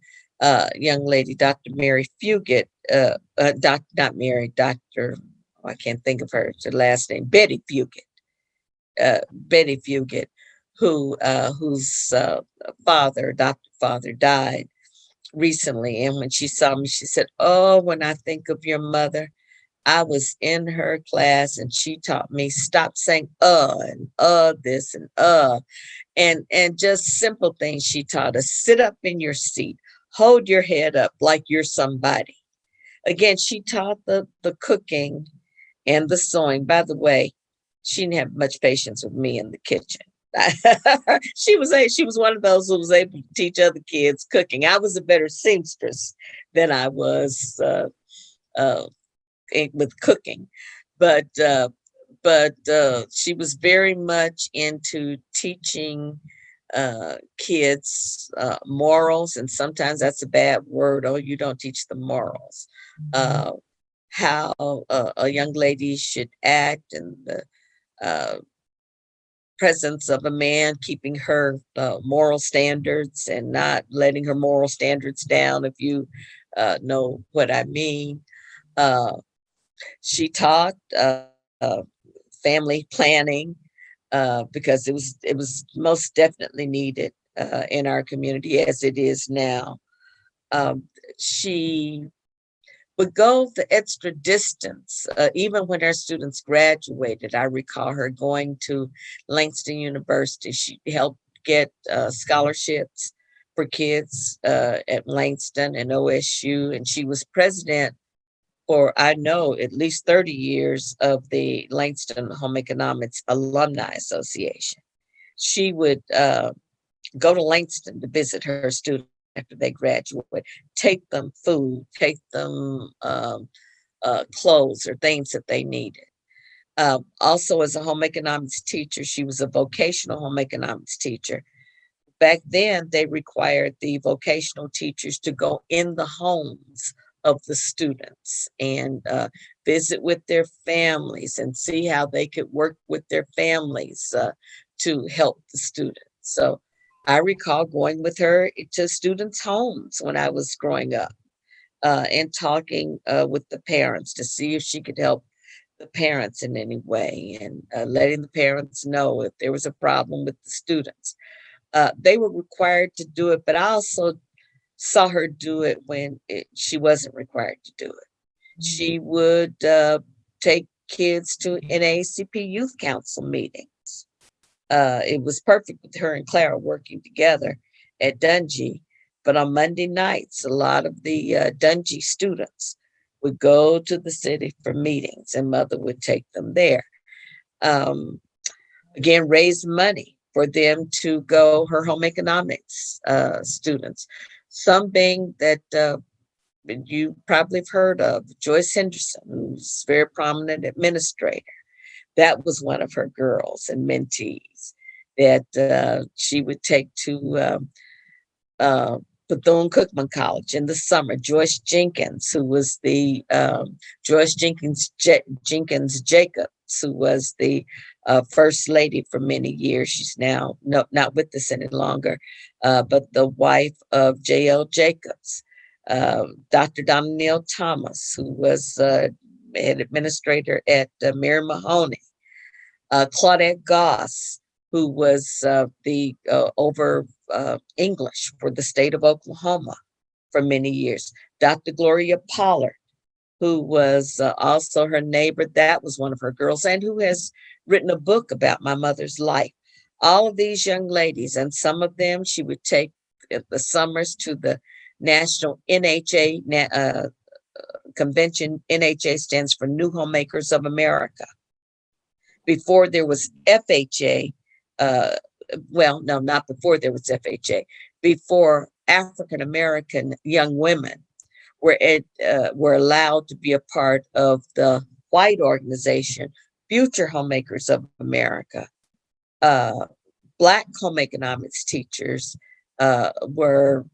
young lady, Dr. Mary Fugit, not Mary, Dr. I can't think of her last name, Betty Fugit, whose father died recently. And when she saw me, she said, "Oh, when I think of your mother, I was in her class and she taught me stop saying and this and just simple things she taught us. Sit up in your seat, hold your head up like you're somebody." Again, she taught the cooking and the sewing. By the way, she didn't have much patience with me in the kitchen. She was one of those who was able to teach other kids cooking. I was a better seamstress than I was with cooking, but she was very much into teaching kids morals, and sometimes that's a bad word. Oh, you don't teach the morals. How a young lady should act in the presence of a man, keeping her moral standards and not letting her moral standards down, if you know what I mean. She taught family planning because it was most definitely needed in our community as it is now. She would go the extra distance, even when our students graduated. I recall her going to Langston University. She helped get scholarships for kids at Langston and OSU, and she was president for, I know, at least 30 years of the Langston Home Economics Alumni Association. She would go to Langston to visit her students after they graduate, take them food, take them clothes or things that they needed. Also, as a home economics teacher, she was a vocational home economics teacher. Back then, they required the vocational teachers to go in the homes of the students and visit with their families and see how they could work with their families to help the students. So I recall going with her to students' homes when I was growing up and talking with the parents to see if she could help the parents in any way, and letting the parents know if there was a problem with the students. They were required to do it, but I also saw her do it when she wasn't required to do it. She would take kids to NAACP Youth Council meetings. It was perfect with her and Clara working together at Dungy. But on Monday nights, a lot of the Dungy students would go to the city for meetings, and Mother would take them there. Again, raise money for them to go, her home economics students. Some being that you probably have heard of, Joyce Henderson, who's a very prominent administrator. That was one of her girls and mentees that she would take to Bethune-Cookman College in the summer. Joyce Jenkins, who was the Joyce Jenkins Jacobs, who was the first lady for many years. She's now not with us any longer, but the wife of J.L. Jacobs. Dr. Donna Neal Thomas, who was head administrator at Mary Mahoney. Claudette Goss, who was the over English for the state of Oklahoma for many years. Dr. Gloria Pollard, who was also her neighbor. That was one of her girls, and who has written a book about my mother's life. All of these young ladies, and some of them she would take the summers to the National NHA convention. NHA stands for New Homemakers of America. Before there was FHA, well, no, not before there was FHA, before African American young women were allowed to be a part of the white organization, Future Homemakers of America. Black home economics teachers were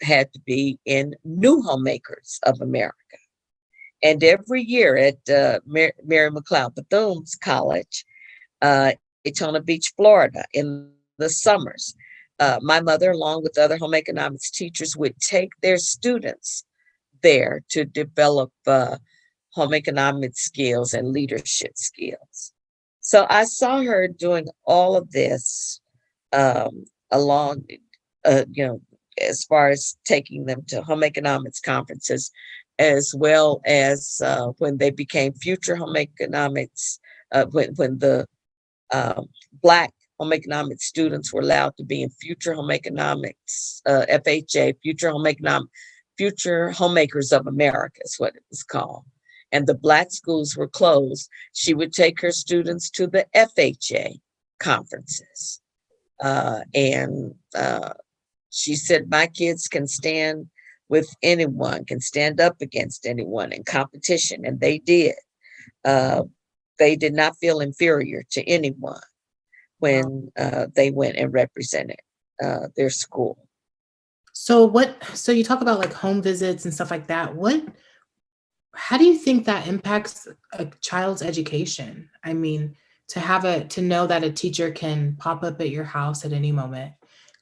had to be in New Homemakers of America. And every year at Mary McLeod Bethune's College, Daytona Beach, Florida, in the summers, my mother, along with other home economics teachers, would take their students there to develop home economics skills and leadership skills. So I saw her doing all of this along, as far as taking them to home economics conferences, as well as when they became future home economics, when the Black home economics students were allowed to be in future home economics, FHA, future homemakers of America is what it was called. And the Black schools were closed. She would take her students to the FHA conferences. And she said, my kids can stand with anyone, can stand up against anyone in competition. And they did. They did not feel inferior to anyone when they went and represented their school. So you talk about like home visits and stuff like that. How do you think that impacts a child's education? I mean, to know that a teacher can pop up at your house at any moment,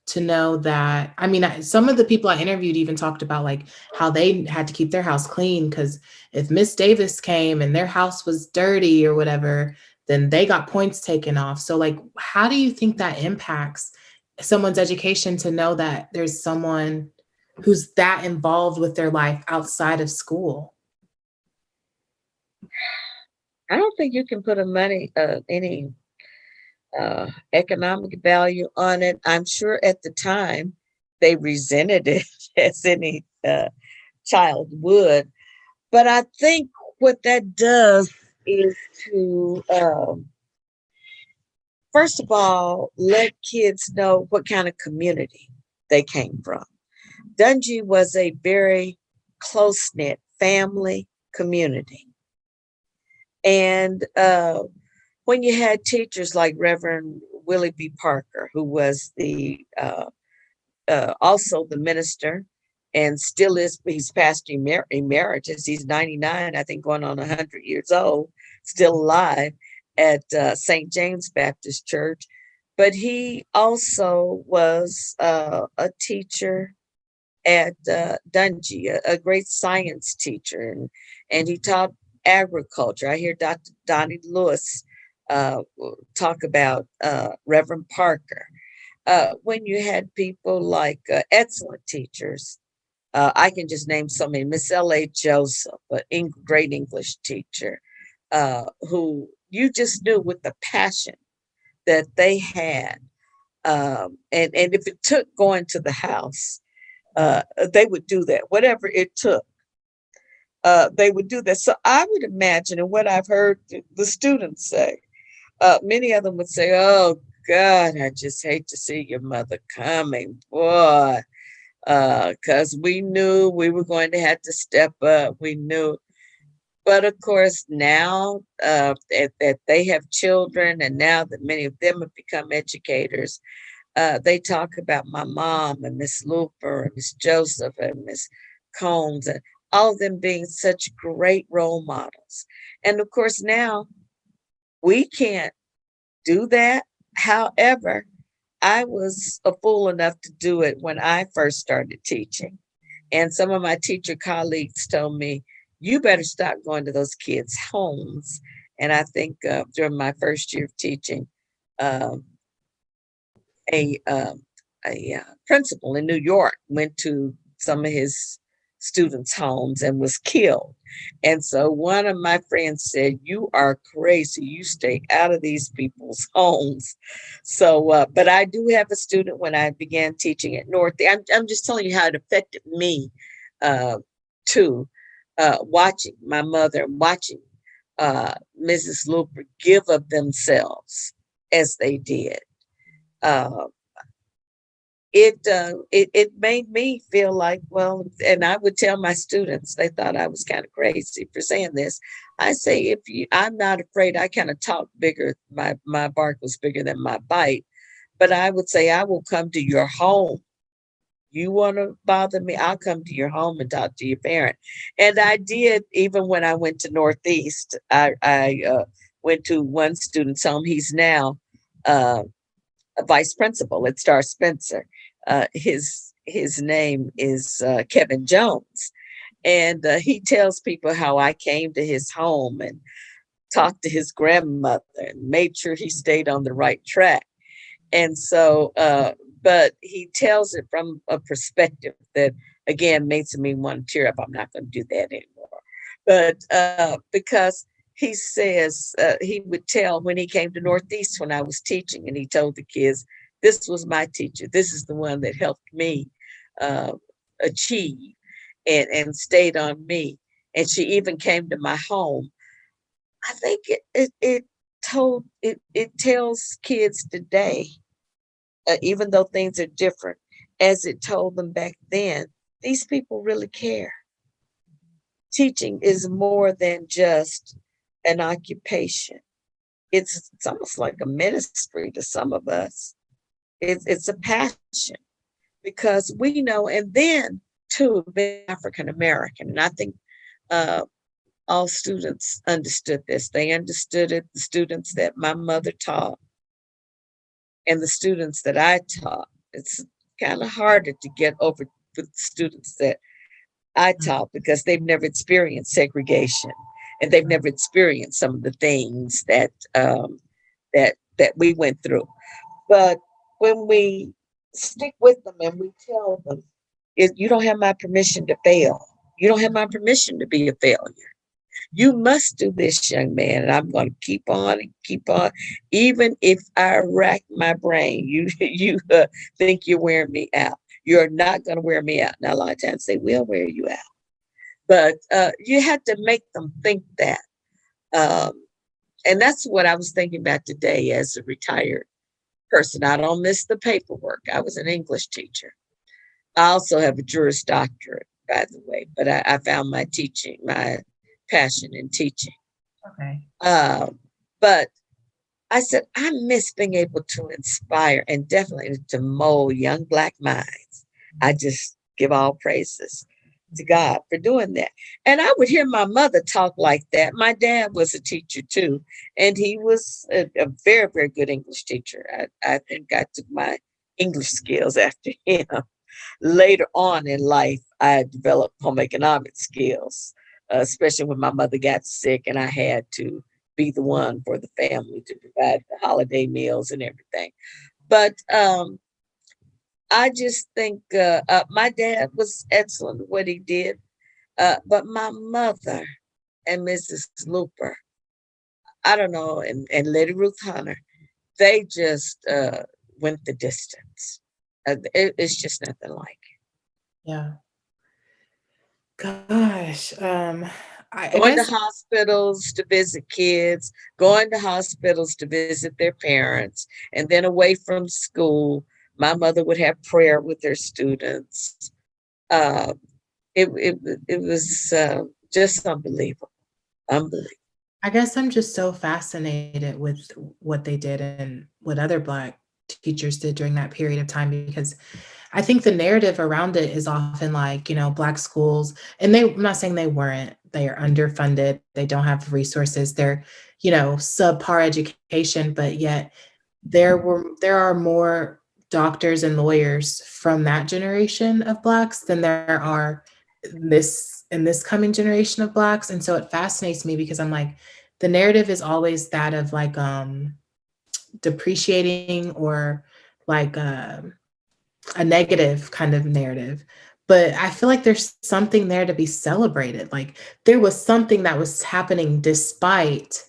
to know that, I mean, some of the people I interviewed even talked about like how they had to keep their house clean because if Miss Davis came and their house was dirty or whatever, then they got points taken off. So like, how do you think that impacts someone's education to know that there's someone who's that involved with their life outside of school? I don't think you can put any economic value on it. I'm sure at the time they resented it as any child would. But I think what that does is to, first of all, let kids know what kind of community they came from. Dungy was a very close-knit family community. And when you had teachers like Reverend Willie B. Parker, who was the also the minister and still is, he's pastor emeritus, he's 99, I think going on 100 years old, still alive at St. James Baptist Church. But he also was a teacher at Dungy, a great science teacher, and he taught agriculture. I hear Dr. Donnie Lewis talk about Reverend Parker. When you had people like excellent teachers, I can just name so many. Miss L.A. Joseph, a great English teacher, who you just knew with the passion that they had. And if it took going to the house, they would do that, whatever it took. They would do that. So I would imagine, and what I've heard the students say, many of them would say, oh God, I just hate to see your mother coming, boy, because we knew we were going to have to step up. We knew. But of course, now that they have children, and now that many of them have become educators, they talk about my mom and Miss Luper and Miss Joseph and Miss Combs, and all of them being such great role models. And of course, now we can't do that. However, I was a fool enough to do it when I first started teaching. And some of my teacher colleagues told me, you better stop going to those kids' homes. And I think during my first year of teaching, a principal in New York went to some of his students' homes and was killed. And so one of my friends said, you are crazy. You stay out of these people's homes. So, but I do have a student when I began teaching at North. I'm just telling you how it affected me too, watching my mother, watching Mrs. Luper give of themselves as they did. it made me feel like, well, and I would tell my students, they thought I was kind of crazy for saying this. I say, I'm not afraid. I kind of talk bigger. My bark was bigger than my bite, but I would say, I will come to your home. You want to bother me? I'll come to your home and talk to your parent. And I did, even when I went to Northeast, I went to one student's home. He's now uh, a vice principal at Star Spencer. His name is Kevin Jones. And he tells people how I came to his home and talked to his grandmother and made sure he stayed on the right track. And so, but he tells it from a perspective that, again, makes me want to tear up. I'm not going to do that anymore. But because he says he would tell when he came to Northeast when I was teaching, and he told the kids, this was my teacher. This is the one that helped me achieve and stayed on me. And she even came to my home. I think it tells kids today, even though things are different, as it told them back then, these people really care. Teaching is more than just an occupation. It's almost like a ministry to some of us. It's a passion, because we know, and then too, being African American, and I think all students understood this. They understood it. The students that my mother taught and the students that I taught. It's kind of harder to get over with students that I taught, because they've never experienced segregation, and they've never experienced some of the things that that we went through. But when we stick with them and we tell them, you don't have my permission to fail. You don't have my permission to be a failure. You must do this, young man, and I'm going to keep on and keep on, even if I rack my brain. You think you're wearing me out. You're not going to wear me out. Now, a lot of times they will wear you out, but you have to make them think that. And that's what I was thinking about today as a retired person. I don't miss the paperwork. I was an English teacher. I also have a Juris Doctorate, by the way, but I found my passion in teaching. Okay. But I said, I miss being able to inspire and definitely to mold young Black minds. I just give all praises to God for doing that. And I would hear my mother talk like that. My dad was a teacher too, and he was a very, very good English teacher. I think I took my English skills after him. Later on in life, I developed home economic skills, especially when my mother got sick and I had to be the one for the family to provide the holiday meals and everything. But I just think my dad was excellent at what he did. But my mother and Mrs. Luper, I don't know, and Lady Ruth Hunter, they just went the distance. It's just nothing like it. Yeah. Gosh. I Going to guess hospitals to visit kids, going to hospitals to visit their parents, and then away from school, my mother would have prayer with her students. Uh, it was just unbelievable. Unbelievable. I guess I'm just so fascinated with what they did and what other Black teachers did during that period of time, because I think the narrative around it is often like, Black schools, and I'm not saying they weren't, they are underfunded, they don't have resources, they're, subpar education, but yet there are more doctors and lawyers from that generation of Blacks than there are in this coming generation of Blacks. And so it fascinates me because I'm like, the narrative is always that of like depreciating or like a negative kind of narrative. But I feel like there's something there to be celebrated. Like there was something that was happening despite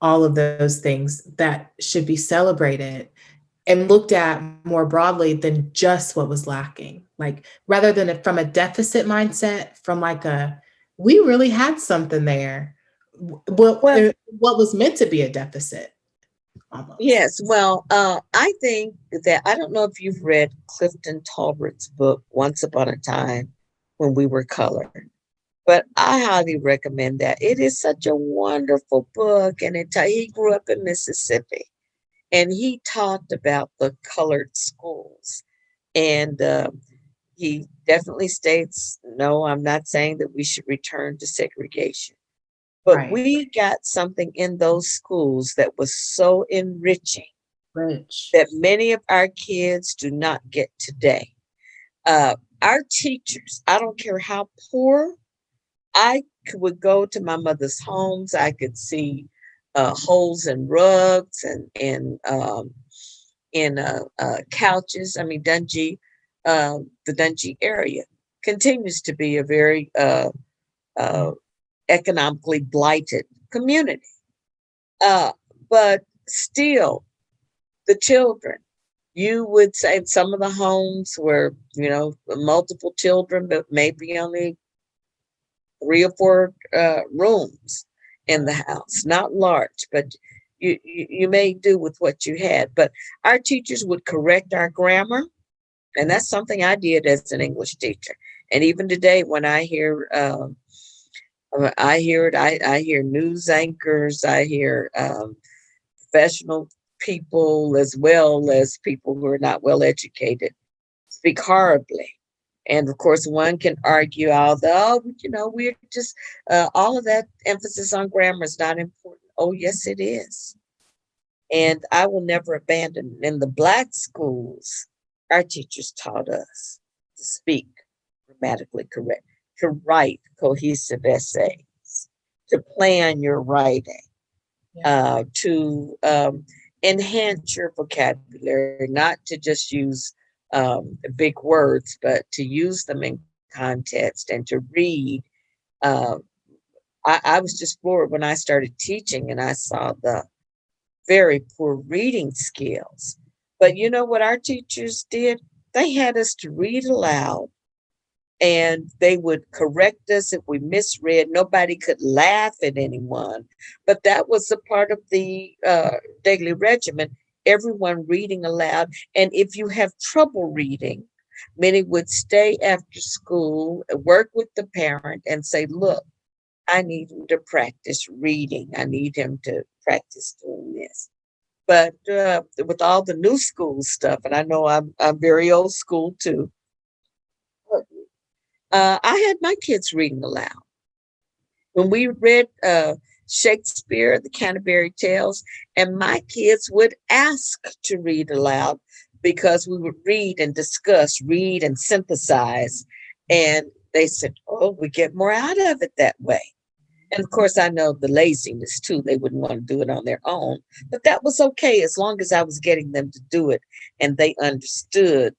all of those things that should be celebrated and looked at more broadly than just what was lacking. Like rather than from a deficit mindset, from like we really had something there. What was meant to be a deficit. almost. Yes, well, I think that I don't know if you've read Clifton Tolbert's book, Once Upon a Time When We Were Colored, but I highly recommend that. It is such a wonderful book, and he grew up in Mississippi, and he talked about the colored schools, and he definitely states, no, I'm not saying that we should return to segregation, but Right. we got something in those schools that was so enriching Rich. that many of our kids do not get today. Our teachers, I don't care how poor, would go to my mother's homes. I could see holes in rugs and couches. I mean, the Dungy area continues to be a very economically blighted community. Uh, but still, the children, you would say some of the homes were, multiple children, but maybe only 3 or 4 rooms in the house, not large, but you may do with what you had. But our teachers would correct our grammar, and that's something I did as an English teacher. And even today, when I hear it, I hear news anchors, I hear professional people as well as people who are not well educated speak horribly. And of course, one can argue, although, we're just, all of that emphasis on grammar is not important. Oh, yes, it is. And I will never abandon. In the Black schools, our teachers taught us to speak grammatically correct, to write cohesive essays, to plan your writing, to enhance your vocabulary, not to just use big words, but to use them in context and to read. Uh, I was just floored when I started teaching and I saw the very poor reading skills. But you know what our teachers did? They had us to read aloud and they would correct us if we misread. Nobody could laugh at anyone, but that was a part of the daily regimen. Everyone reading aloud, and if you have trouble reading, many would stay after school, work with the parent, and say, "Look, I need him to practice reading. I need him to practice doing this." But with all the new school stuff, and I know I'm very old school too. I had my kids reading aloud. When we read Shakespeare, the Canterbury Tales, and my kids would ask to read aloud because we would read and synthesize. And they said, oh, we get more out of it that way. And of course, I know the laziness too. They wouldn't want to do it on their own, but that was okay as long as I was getting them to do it and they understood,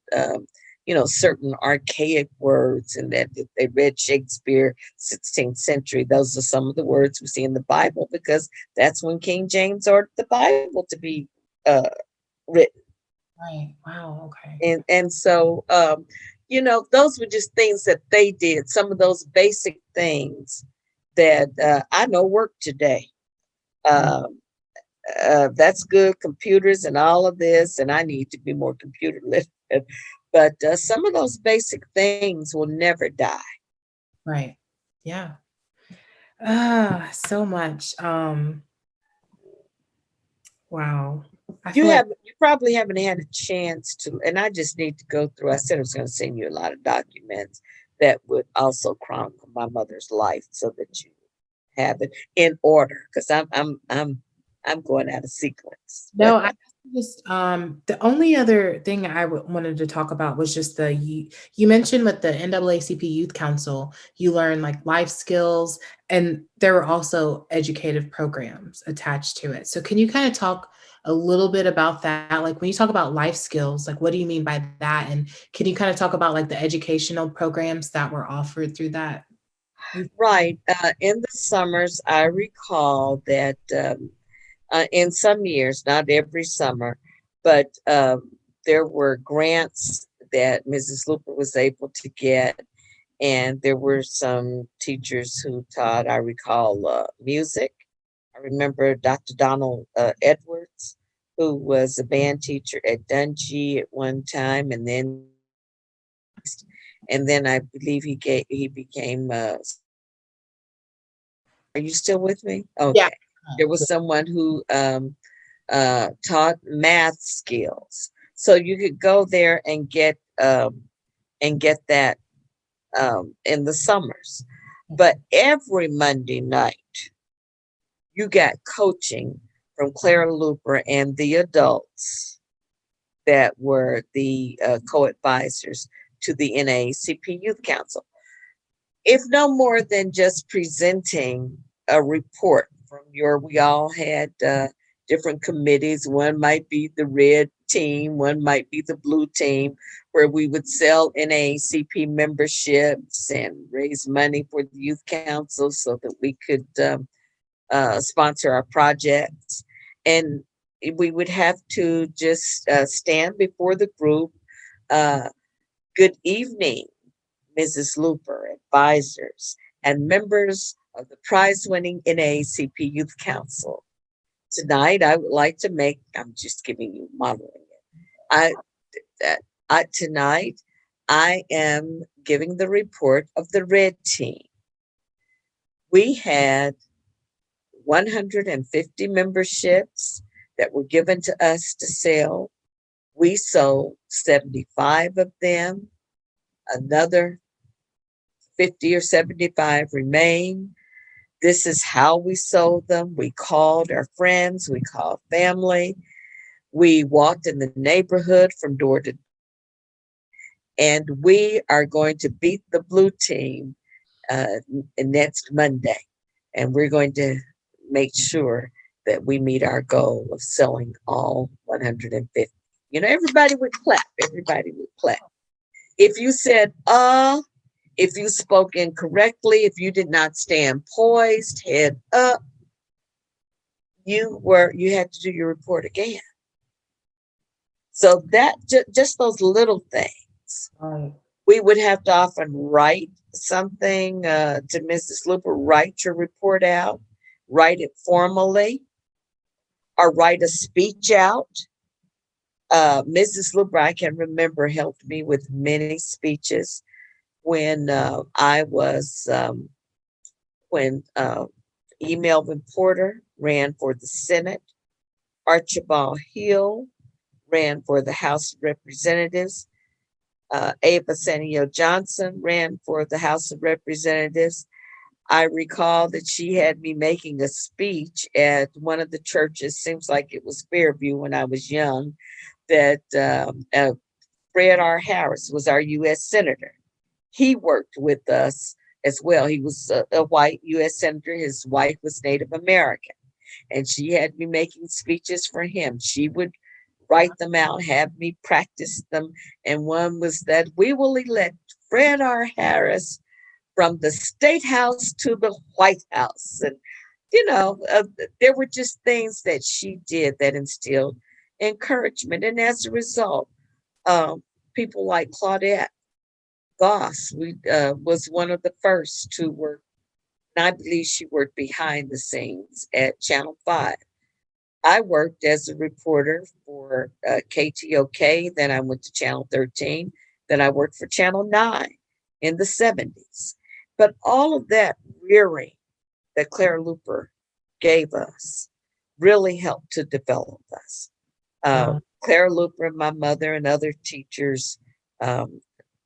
certain archaic words, and that if they read Shakespeare, 16th century, those are some of the words we see in the Bible because that's when King James ordered the Bible to be written. Right. Wow. Okay. And so, those were just things that they did. Some of those basic things that I know work today. Um, that's good, computers and all of this, and I need to be more computer literate. But some of those basic things will never die. Right. Yeah. So much. Wow. I feel like You probably haven't had a chance to, and I just need to go through. I said I was going to send you a lot of documents that would also chronicle my mother's life so that you have it in order because I'm going out of sequence. no, I just the only other thing I wanted to talk about was just you mentioned with the NAACP Youth Council, you learn like life skills, and there were also educative programs attached to it. So can you kind of talk a little bit about that? Like when you talk about life skills, like what do you mean by that? And can you kind of talk about like the educational programs that were offered through that? Right. In the summers, I recall that in some years, not every summer, but there were grants that Mrs. Luper was able to get. And there were some teachers who taught, I recall, music. I remember Dr. Donald Edwards. who was a band teacher at Dungy at one time, and then I believe he became. Are you still with me? Okay. Yeah. There was someone who taught math skills, so you could go there and get that in the summers. But every Monday night, you got coaching from Clara Luper and the adults that were the co-advisors to the NAACP Youth Council. If no more than just presenting a report from we all had different committees. One might be the red team, one might be the blue team, where we would sell NAACP memberships and raise money for the youth council so that we could sponsor our projects. And we would have to just stand before the group. Good evening, Mrs. Luper, advisors, and members of the prize-winning NAACP Youth Council. Tonight, I would like to I'm just giving you modeling it. Tonight, I am giving the report of the red team. We had 150 memberships that were given to us to sell. We sold 75 of them. Another 50 or 75 remain. This is how we sold them. We called our friends, we called family. We walked in the neighborhood from door to door. And we are going to beat the blue team next Monday. And we're going to make sure that we meet our goal of selling all 150. Everybody would clap. Everybody would clap. If you said, if you spoke incorrectly, if you did not stand poised, head up, you had to do your report again. So that just those little things. Right. We would have to often write something to Mrs. Luper, write your report out, write it formally, or write a speech out. Mrs. Luper, I can remember, helped me with many speeches when E. Melvin Porter ran for the Senate, Archibald Hill ran for the House of Representatives, Ava Sanio Johnson ran for the House of Representatives. I recall that she had me making a speech at one of the churches, seems like it was Fairview when I was young, that Fred R. Harris was our U.S. Senator. He worked with us as well. He was a white U.S. Senator. His wife was Native American. And she had me making speeches for him. She would write them out, have me practice them. And one was that we will elect Fred R. Harris from the State House to the White House. And, there were just things that she did that instilled encouragement. And as a result, people like Claudette Goss was one of the first to work, and I believe she worked behind the scenes at Channel 5. I worked as a reporter for KTOK, then I went to Channel 13, then I worked for Channel 9 in the 70s. But all of that rearing that Clara Luper gave us really helped to develop us. Clara Luper, my mother, and other teachers.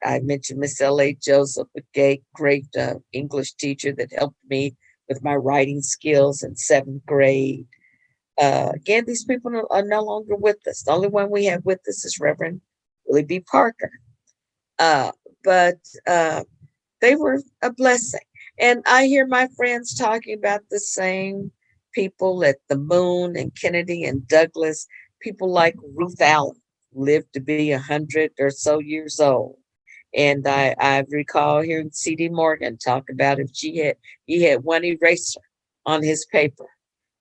I mentioned Miss L.A. Joseph, a great English teacher that helped me with my writing skills in 7th grade. Again, these people are no longer with us. The only one we have with us is Reverend Willie B. Parker. But they were a blessing. And I hear my friends talking about the same people at the Moon and Kennedy and Douglas, people like Ruth Allen, lived to be 100 or so years old. And I recall hearing C.D. Morgan talk about if he had one eraser on his paper,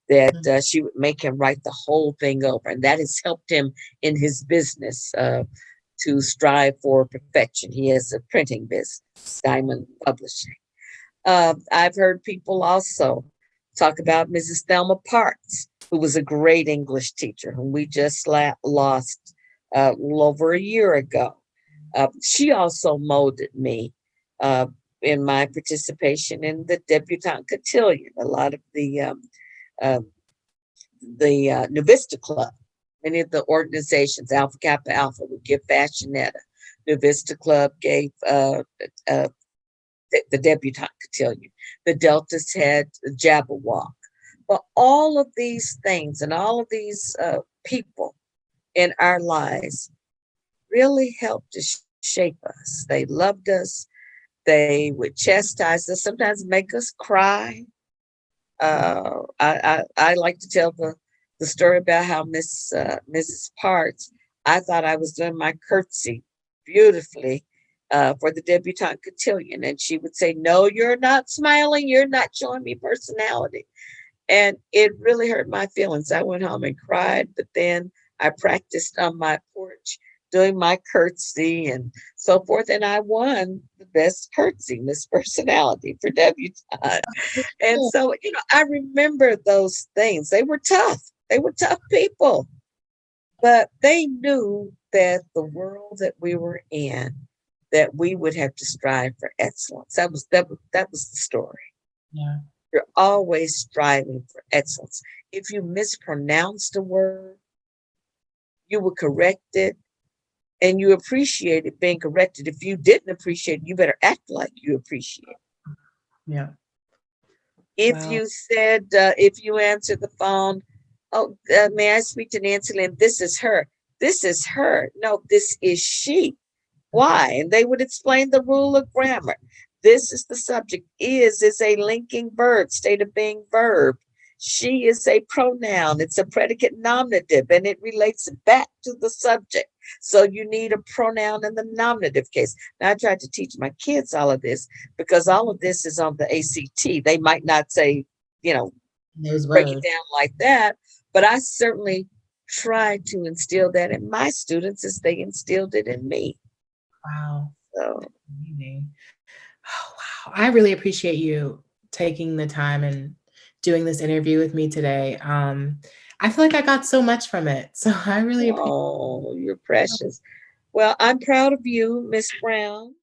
that she would make him write the whole thing over. And that has helped him in his business to strive for perfection. He has a printing business, Diamond Publishing. I've heard people also talk about Mrs. Thelma Parks. who was a great English teacher, whom we just lost a little over a year ago. She also molded me in my participation in the debutante cotillion. A lot of the New Vista Club, many of the organizations, Alpha Kappa Alpha would give fashionetta. New Vista Club gave the debutante cotillion. The Deltas had the Jabberwock. But all of these things and all of these people in our lives really helped to shape us. They loved us. They would chastise us, sometimes make us cry. I like to tell the story about how Mrs. Parks, I thought I was doing my curtsy beautifully for the debutante cotillion. And she would say, no, you're not smiling. You're not showing me personality. And it really hurt my feelings. I went home and cried, but then I practiced on my porch doing my curtsy and so forth. And I won the best curtsy, Miss Personality for debutante. And so, I remember those things. They were tough. They were tough people, but they knew that the world that we were in, that we would have to strive for excellence. That was the story. Yeah. You're always striving for excellence. If you mispronounced a word, you would correct it and you appreciate it being corrected. If you didn't appreciate it, you better act like you appreciate it. Yeah. If you said, if you answered the phone, oh, may I speak to Nancy Lynn? This is her. This is her. No, this is she. Why? And they would explain the rule of grammar. This is the subject. Is a linking verb, state of being verb. She is a pronoun. It's a predicate nominative, and it relates back to the subject. So you need a pronoun in the nominative case. Now, I tried to teach my kids all of this because all of this is on the ACT. They might not say, break it down like that, but I certainly tried to instill that in my students as they instilled it in me. Wow. So. Oh, wow. I really appreciate you taking the time and doing this interview with me today. I feel like I got so much from it. So I really appreciate Oh, you're precious. Well, I'm proud of you, Miss Brown.